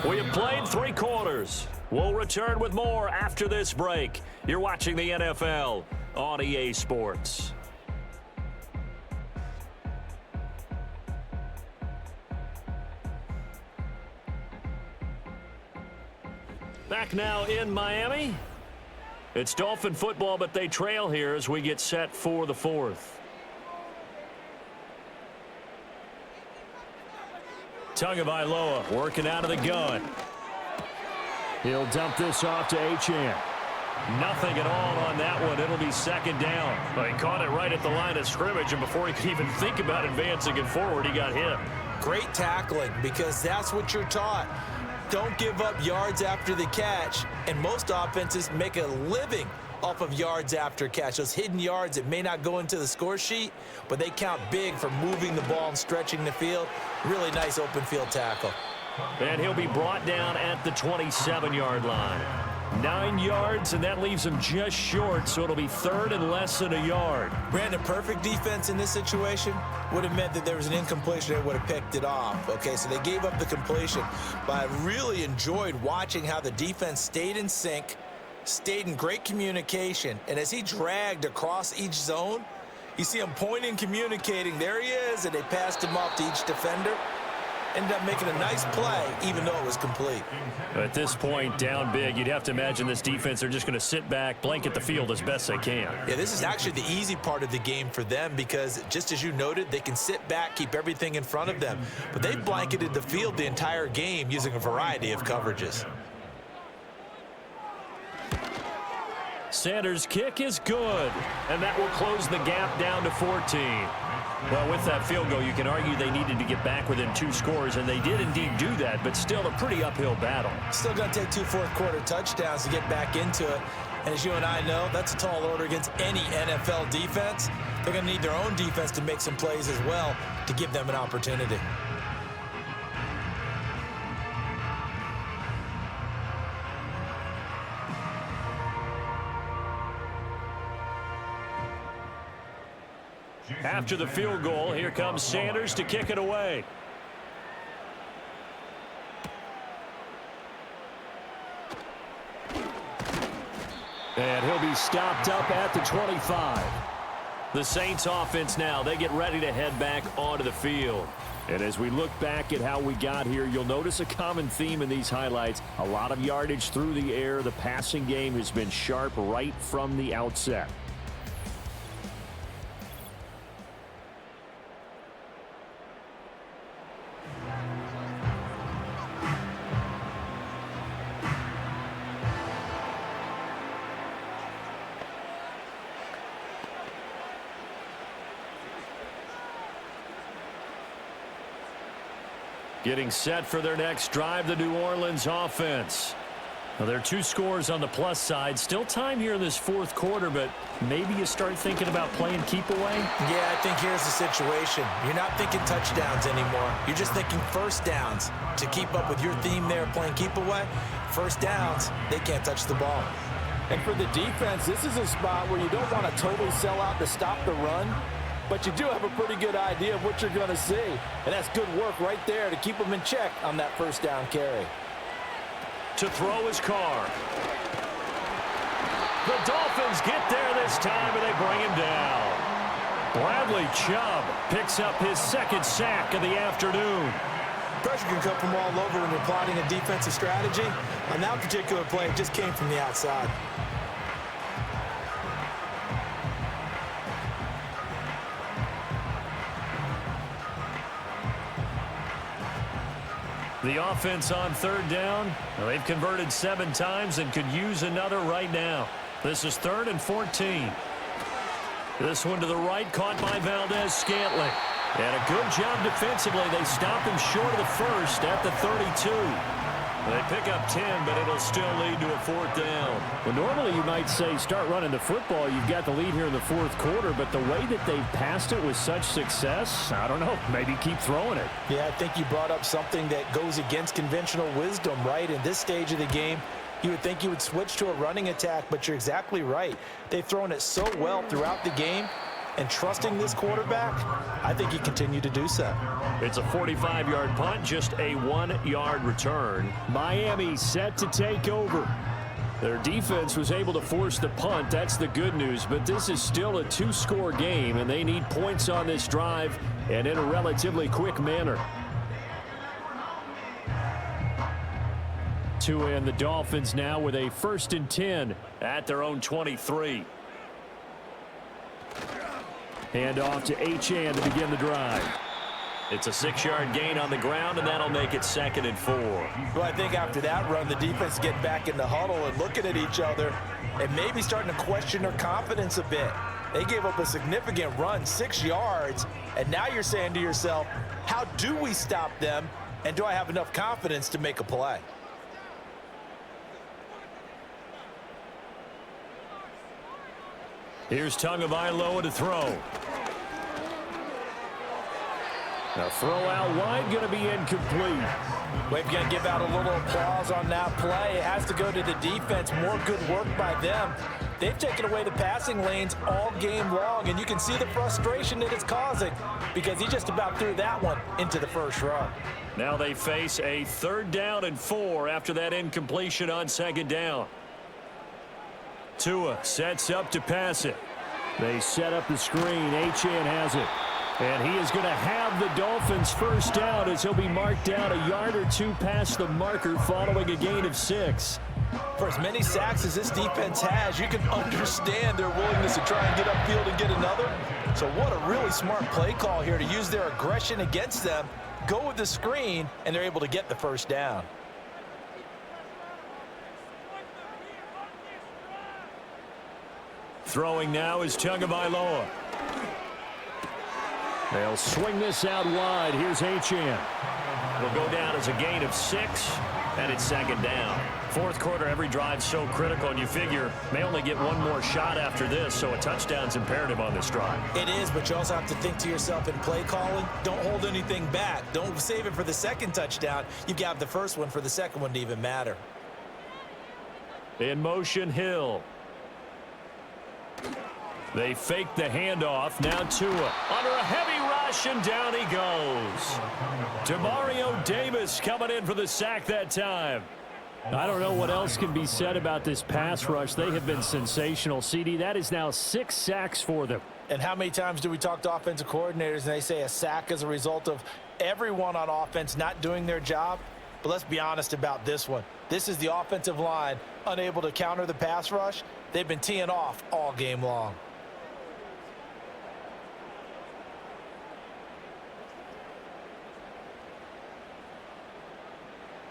We have played 3 quarters. We'll return with more after this break. You're watching the NFL on EA Sports. Back now in Miami. It's Dolphin football, but they trail here as we get set for the 4th. Tagovailoa working out of the gun. He'll dump this off to Achane. Nothing at all on that one. It'll be second down. Well, he caught it right at the line of scrimmage, and before he could even think about advancing it forward, he got hit.
Great tackling, because that's what you're taught. Don't give up yards after the catch, and most offenses make a living off of yards after catch. Those hidden yards that may not go into the score sheet, but they count big for moving the ball and stretching the field. Really nice open field tackle.
And he'll be brought down at the 27-yard line. 9 yards, and that leaves him just short, so it'll be third and less than a yard.
Brandon, perfect defense in this situation would have meant that there was an incompletion that would have picked it off. Okay, so they gave up the completion, but I really enjoyed watching how the defense stayed in sync, stayed in great communication, and as he dragged across each zone, you see him pointing, communicating. There he is, and they passed him off to each defender. Ended up making a nice play, even though it was complete.
At this point, down big, you'd have to imagine this defense, they're just going to sit back, blanket the field as best they can.
Yeah, this is actually the easy part of the game for them because, just as you noted, they can sit back, keep everything in front of them. But they blanketed the field the entire game using a variety of coverages.
Sanders' kick is good, and that will close the gap down to 14. Well, with that field goal, you can argue they needed to get back within 2 scores, and they did indeed do that, but still a pretty uphill battle.
Still going to take 2 fourth-quarter touchdowns to get back into it. And as you and I know, that's a tall order against any NFL defense. They're going to need their own defense to make some plays as well to give them an opportunity.
After the field goal, here comes Sanders to kick it away. And he'll be stopped up at the 25. The Saints offense now, they get ready to head back onto the field. And as we look back at how we got here, you'll notice a common theme in these highlights. A lot of yardage through the air. The passing game has been sharp right from the outset. Getting set for their next drive, the New Orleans offense. Well, there are 2 scores on the plus side. Still time here in this 4th quarter, but maybe you start thinking about playing keep away?
Yeah, I think here's the situation. You're not thinking touchdowns anymore. You're just thinking first downs. To keep up with your theme there, playing keep away, first downs, they can't touch the ball.
And for the defense, this is a spot where you don't want to totally sell out to stop the run, but you do have a pretty good idea of what you're going to see. And that's good work right there to keep them in check on that first down carry.
To throw his Carr. The Dolphins get there this time, and they bring him down. Bradley Chubb picks up his 2nd sack of the afternoon.
Pressure can come from all over when you're plotting a defensive strategy. On that particular play, it just came from the outside.
The offense on 3rd down. Well, they've converted 7 times and could use another right now. This is 3rd and 14. This one to the right, caught by Valdez-Scantling. And a good job defensively. They stopped him short of the first at the 32. They pick up 10, but it'll still lead to a 4th down.
Well, normally you might say start running the football. You've got the lead here in the 4th quarter, but the way that they've passed it with such success, I don't know, maybe keep throwing it.
Yeah, I think you brought up something that goes against conventional wisdom, right? In this stage of the game, you would think you would switch to a running attack, but you're exactly right. They've thrown it so well throughout the game. and trusting this quarterback, I think he continued to do so.
It's a 45-yard punt, just a 1-yard return.
Miami set to take over. Their defense was able to force the punt. That's the good news, but this is still a 2-score game, and they need points on this drive and in a relatively quick manner. Tua and the Dolphins now with a 1st and 10
at their own 23.
Hand off to Achane to begin the drive.
It's a 6-yard gain on the ground, and that'll make it 2nd and 4.
Well, I think after that run, the defense getting back in the huddle and looking at each other and maybe starting to question their confidence a bit. They gave up a significant run, 6 yards, and now you're saying to yourself, how do we stop them, and do I have enough confidence to make a play?
Here's Tagovailoa to throw.
Now throw out wide, going to be incomplete.
We're going to give out a little applause on that play. It has to go to the defense. More good work by them. They've taken away the passing lanes all game long, and you can see the frustration that it's causing because he just about threw that one into the first row.
Now they face a 3rd down and 4 after that incompletion on 2nd down. Tua sets up to pass it.
They set up the screen. Achane has it. And he is going to have the Dolphins' 1st down as he'll be marked down a yard or 2 past the marker following a gain of 6.
For as many sacks as this defense has, you can understand their willingness to try and get upfield and get another. So what a really smart play call here to use their aggression against them, go with the screen, and they're able to get the 1st down.
Throwing now is Tagovailoa.
They'll swing this out wide. Here's Achane.
It'll go down as a gain of 6, and it's 2nd down. 4th quarter, every drive's so critical, and you figure may only get one more shot after this, so a touchdown's imperative on this drive.
It is, but you also have to think to yourself in play calling, don't hold anything back. Don't save it for the 2nd touchdown. You've got the 1st one for the 2nd one to even matter.
In motion, Hill. They fake the handoff. Now Tua under a heavy rush, and down he goes. Demario Davis coming in for the sack that time.
I don't know what else can be said about this pass rush. They have been sensational. CD, that is now 6 sacks for them.
And how many times do we talk to offensive coordinators and they say a sack is a result of everyone on offense not doing their job? But let's be honest about this one. This is the offensive line unable to counter the pass rush. They've been teeing off all game long.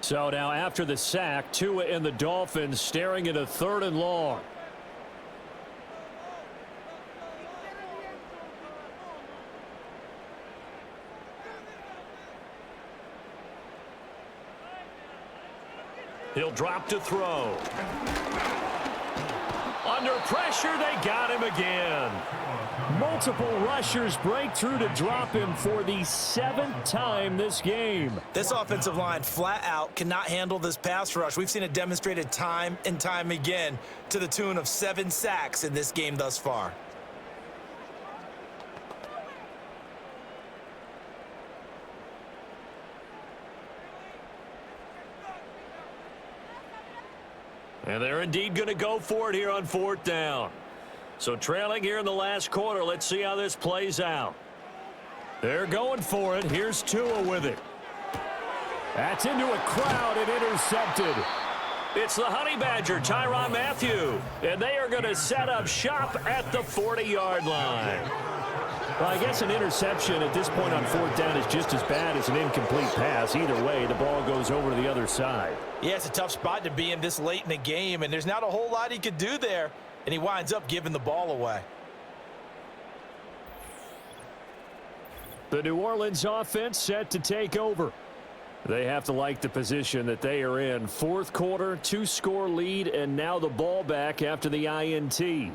So now after the sack, Tua and the Dolphins staring at a 3rd and long.
He'll drop to throw. Under pressure, they got him again.
Multiple rushers break through to drop him for the 7th time this game.
This offensive line flat out cannot handle this pass rush. We've seen it demonstrated time and time again to the tune of 7 sacks in this game thus far.
And they're indeed going to go for it here on 4th down. So trailing here in the last quarter, let's see how this plays out. They're going for it. Here's Tua with it.
That's into a crowd and intercepted.
It's the Honey Badger, Tyrann Mathieu. And they are going to set up shop at the 40-yard line.
Well, I guess an interception at this point on 4th down is just as bad as an incomplete pass. Either way, the ball goes over to the other side.
Yeah, it's a tough spot to be in this late in the game, and there's not a whole lot he could do there, and he winds up giving the ball away.
The New Orleans offense set to take over. They have to like the position that they are in. 4th quarter, 2-score lead, and now the ball back after the INT.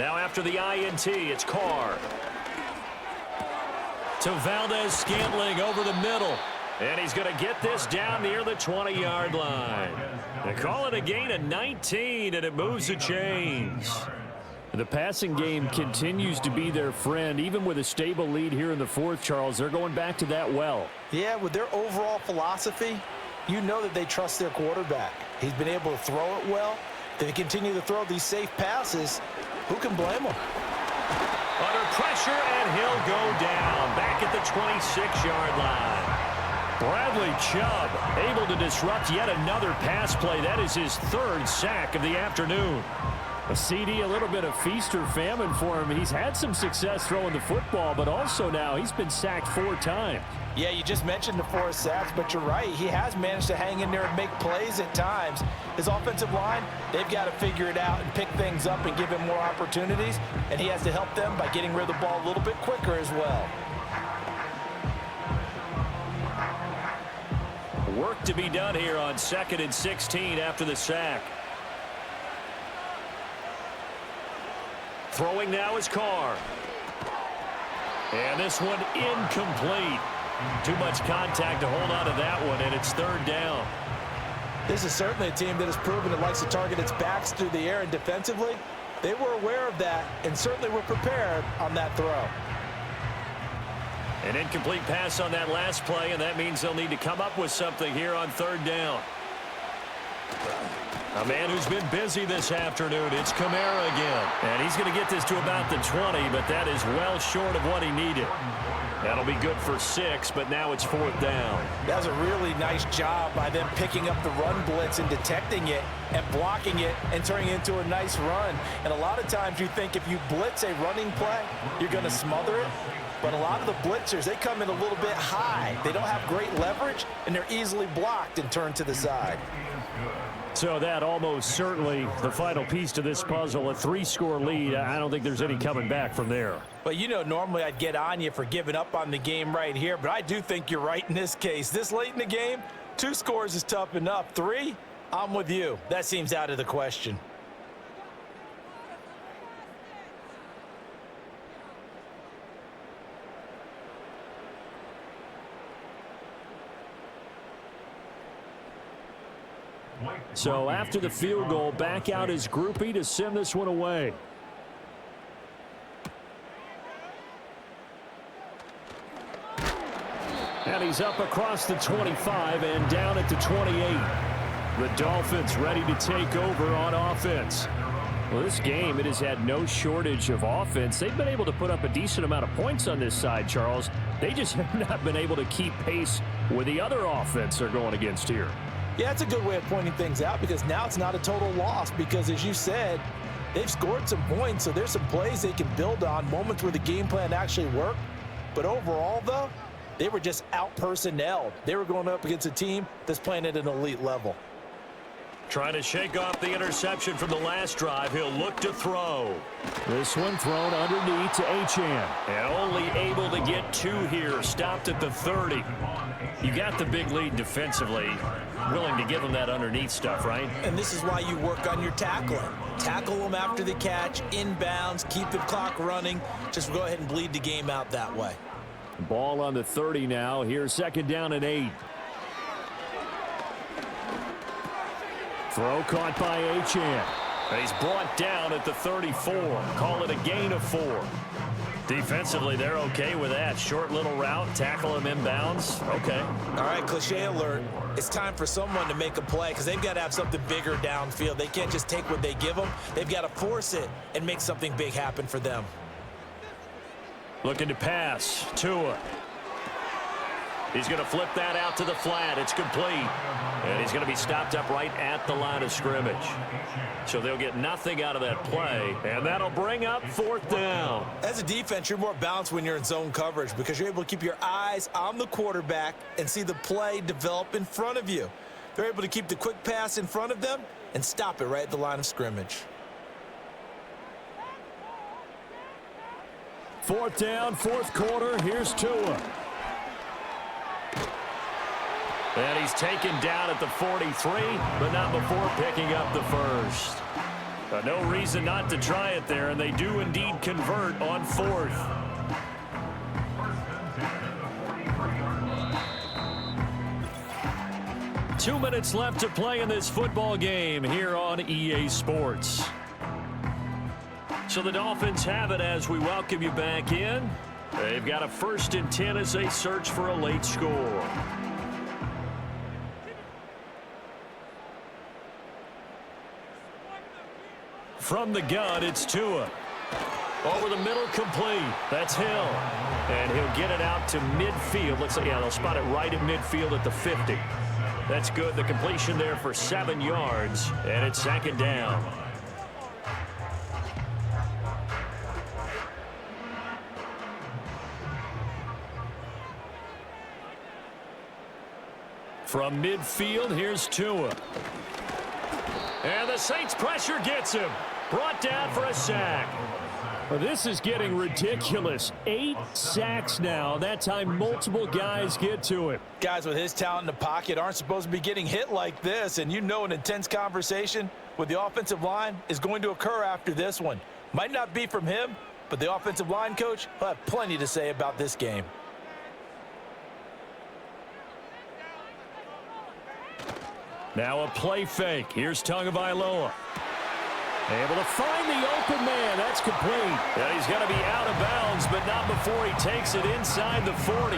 Now after the INT, it's Carr. To Valdez-Scantling over the middle. And he's going to get this down near the 20-yard line. They call it a gain of 19, and it moves the chains.
The passing game continues to be their friend. Even with a stable lead here in the fourth, Charles, they're going back to that well.
Yeah, with their overall philosophy, you know that they trust their quarterback. He's been able to throw it well. They continue to throw these safe passes. Who can blame them?
Under pressure, and he'll go down back at the 26-yard line. Bradley Chubb able to disrupt yet another pass play. That is his third sack of the afternoon.
A CD, a little bit of feast or famine for him. He's had some success throwing the football, but also now he's been sacked 4 times.
Yeah, you just mentioned the 4 sacks, but you're right. He has managed to hang in there and make plays at times. His offensive line, they've got to figure it out and pick things up and give him more opportunities, and he has to help them by getting rid of the ball a little bit quicker as well.
Work to be done here on 2nd and 16 after the sack. Throwing now is Carr. And this one incomplete. Too much contact to hold on to that one, and it's 3rd down.
This is certainly a team that has proven it likes to target its backs through the air, and defensively, they were aware of that and certainly were prepared on that throw.
An incomplete pass on that last play, and that means they'll need to come up with something here on 3rd down. A man who's been busy this afternoon, it's Kamara again. And he's going to get this to about the 20, but that is well short of what he needed. That'll be good for 6, but now it's 4th down.
That was a really nice job by them picking up the run blitz and detecting it and blocking it and turning it into a nice run. And a lot of times you think if you blitz a running play, you're going to smother it. But a lot of the blitzers, they come in a little bit high. They don't have great leverage, and they're easily blocked and turned to the side.
So that almost certainly the final piece to this puzzle, a 3-score lead. I don't think there's any coming back from there.
But, you know, normally I'd get on you for giving up on the game right here, but I do think you're right in this case. This late in the game, 2 scores is tough enough. 3, I'm with you. That seems out of the question.
So after the field goal, back out is Groupie to send this one away. And he's up across the 25 and down at the 28. The Dolphins ready to take over on offense. Well, this game, it has had no shortage of offense. They've been able to put up a decent amount of points on this side, Charles. They just have not been able to keep pace with the other offense they're going against here.
Yeah, that's a good way of pointing things out because now it's not a total loss because, as you said, they've scored some points, so there's some plays they can build on, moments where the game plan actually worked. But overall, though, they were just out-personnelled. They were going up against a team that's playing at an elite level.
Trying to shake off the interception from the last drive. He'll look to throw.
This one thrown underneath to Achane.
And only able to get 2 here. Stopped at the 30. You got the big lead defensively. Willing to give them that underneath stuff, right?
And this is why you work on your tackling. Tackle them after the catch, inbounds, keep the clock running. Just go ahead and bleed the game out that way.
Ball on the 30 now. Here's 2nd down and 8. Throw caught by Achane.
He's brought down at the 34. Call it a gain of 4. Defensively, they're okay with that. Short little route, tackle him inbounds. Okay.
All right, cliche alert. It's time for someone to make a play because they've got to have something bigger downfield. They can't just take what they give them. They've got to force it and make something big happen for them.
Looking to pass. Tua. He's going to flip that out to the flat. It's complete. And he's going to be stopped up right at the line of scrimmage. So they'll get nothing out of that play. And that'll bring up 4th down.
As a defense, you're more balanced when you're in zone coverage because you're able to keep your eyes on the quarterback and see the play develop in front of you. They're able to keep the quick pass in front of them and stop it right at the line of scrimmage.
4th down, 4th quarter. Here's Tua.
And he's taken down at the 43, but not before picking up the first. No reason not to try it there, and they do indeed convert on 4th. Two minutes left to play in this football game here on EA Sports. So the Dolphins have it as we welcome you back in. They've got a 1st and 10 as they search for a late score. From the gun, it's Tua. Over the middle, complete. That's Hill. And he'll get it out to midfield. Looks like, yeah, they'll spot it right at midfield at the 50. That's good. The completion there for 7 yards, and it's 2nd down. From midfield, here's Tua. And the Saints' pressure gets him. Brought down for a sack. Well, this is getting ridiculous. 8 sacks now. That time, multiple guys get to him.
Guys with his talent in the pocket aren't supposed to be getting hit like this, and you know an intense conversation with the offensive line is going to occur after this one. Might not be from him, but the offensive line coach will have plenty to say about this game.
Now a play fake. Here's Tagovailoa. Able to find the open man. That's complete. And he's going to be out of bounds, but not before he takes it inside the 40.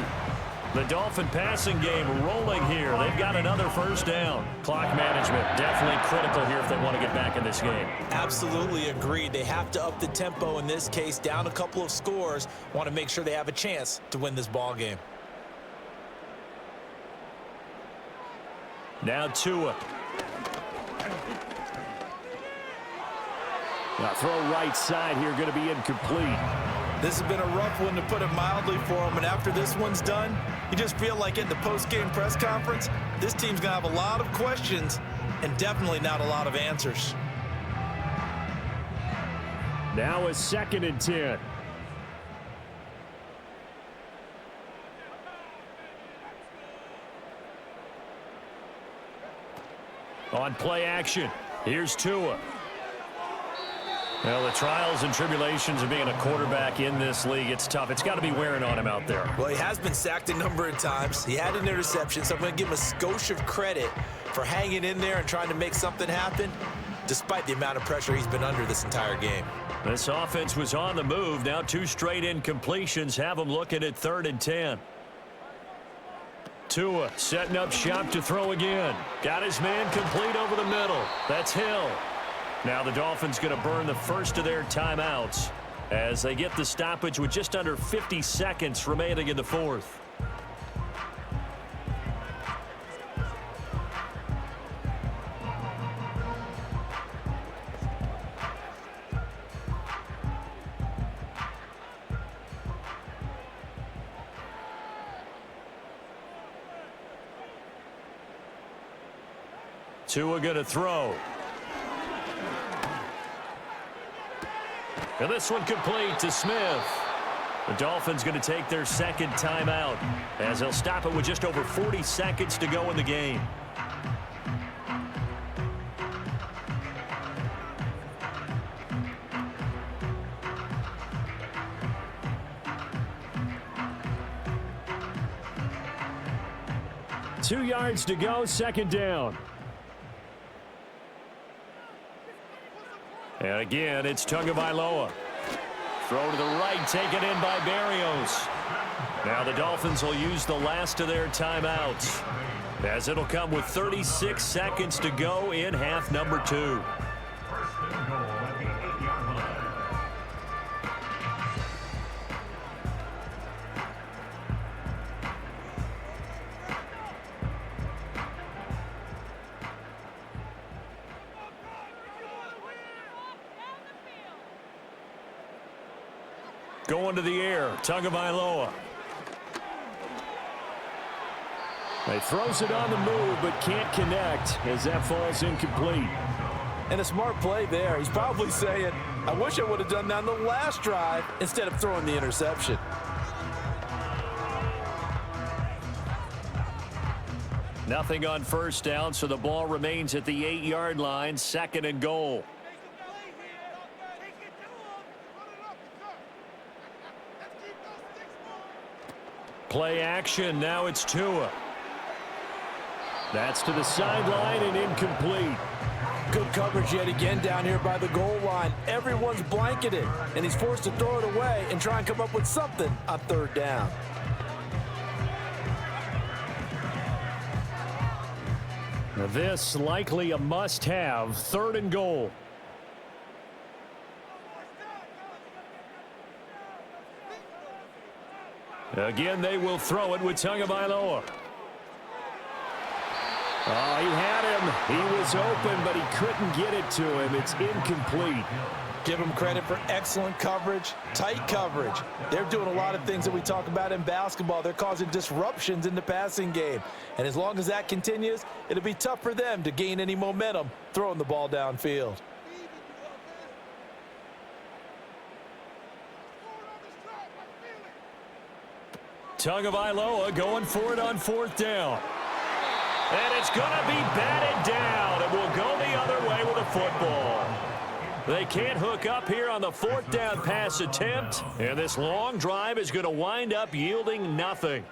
The Dolphin passing game rolling here. They've got another 1st down. Clock management definitely critical here if they want to get back in this game.
Absolutely agreed. They have to up the tempo in this case, down a couple of scores. Want to make sure they have a chance to win this ball game.
Now Tua. Now throw right side here, going to be incomplete.
This has been a rough one, to put it mildly, for him. And after this one's done, you just feel like in the post-game press conference, this team's going to have a lot of questions and definitely not a lot of answers.
Now a 2nd and 10.
On play action, here's Tua. Well, the trials and tribulations of being a quarterback in this league, it's tough. It's got to be wearing on him out there.
Well, he has been sacked a number of times. He had an interception, so I'm going to give him a skosh of credit for hanging in there and trying to make something happen, despite the amount of pressure he's been under this entire game.
This offense was on the move. Now 2 straight incompletions have them looking at 3rd and 10. Tua setting up shop to throw again. Got his man complete over the middle. That's Hill. Now the Dolphins going to burn the 1st of their timeouts as they get the stoppage with just under 50 seconds remaining in the 4th. Tua going to throw. And this one complete to Smith. The Dolphins going to take their 2nd timeout as they'll stop it with just over 40 seconds to go in the game.
Two yards to go, 2nd down.
And again, it's Tagovailoa. Throw to the right, taken in by Berrios. Now the Dolphins will use the last of their timeouts, as it'll come with 36 seconds to go in half number 2. Going to the air, Tagovailoa.
He throws it on the move, but can't connect as that falls incomplete.
And a smart play there. He's probably saying, I wish I would have done that on the last drive instead of throwing the interception.
Nothing on 1st down, so the ball remains at the 8-yard line, 2nd and goal.
Play action. Now it's Tua. That's to the sideline and incomplete.
Good coverage yet again down here by the goal line. Everyone's blanketed, and he's forced to throw it away and try and come up with something on third down.
Now this likely a must-have. 3rd and goal. Again, they will throw it with Tagovailoa. Oh, he had him. He was open, but he couldn't get it to him. It's incomplete.
Give them credit for excellent coverage, tight coverage. They're doing a lot of things that we talk about in basketball. They're causing disruptions in the passing game. And as long as that continues, it'll be tough for them to gain any momentum throwing the ball downfield.
Tagovailoa going for it on 4th down. And it's going to be batted down. It will go the other way with a football. They can't hook up here on the 4th down pass attempt. And this long drive is going to wind up yielding nothing.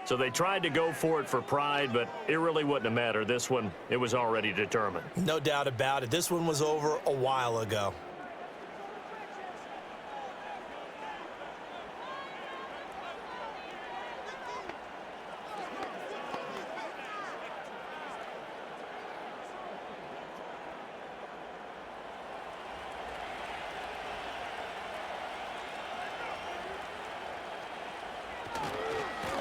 So they tried to go for it for pride, but it really wouldn't have mattered. This one, it was already determined.
No doubt about it. This one was over a while ago.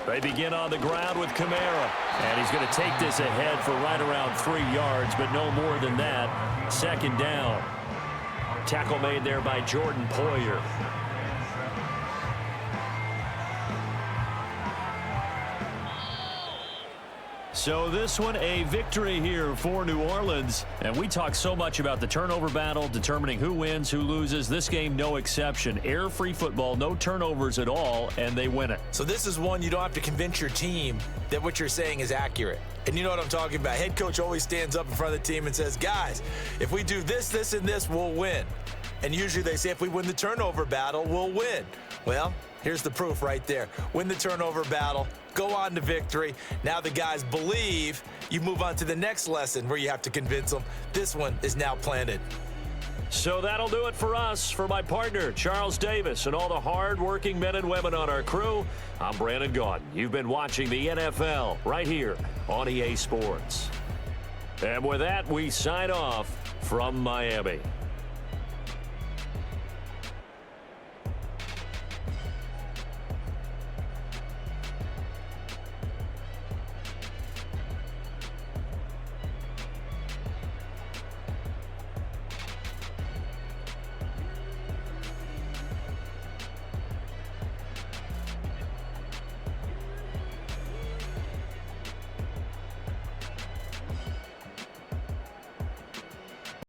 They begin on the ground with Kamara. And he's going to take this ahead for right around 3 yards, but no more than that. 2nd down. Tackle made there by Jordan Poyer. So this one a victory here for New Orleans. And we talk so much about the turnover battle, determining who wins, who loses. This game, no exception. Air-free football, no turnovers at all, and they win it.
So this is one you don't have to convince your team that what you're saying is accurate. And you know what I'm talking about. Head coach always stands up in front of the team and says, guys, if we do this, this, and this, we'll win. And usually they say if we win the turnover battle, we'll win. Well, here's the proof right there. Win the turnover battle, go on to victory. Now the guys believe. You move on to the next lesson where you have to convince them. This one is now planted.
So that'll do it for us. For my partner, Charles Davis, and all the hard-working men and women on our crew, I'm Brandon Gaudin. You've been watching the NFL right here on EA Sports. And with that, we sign off from Miami.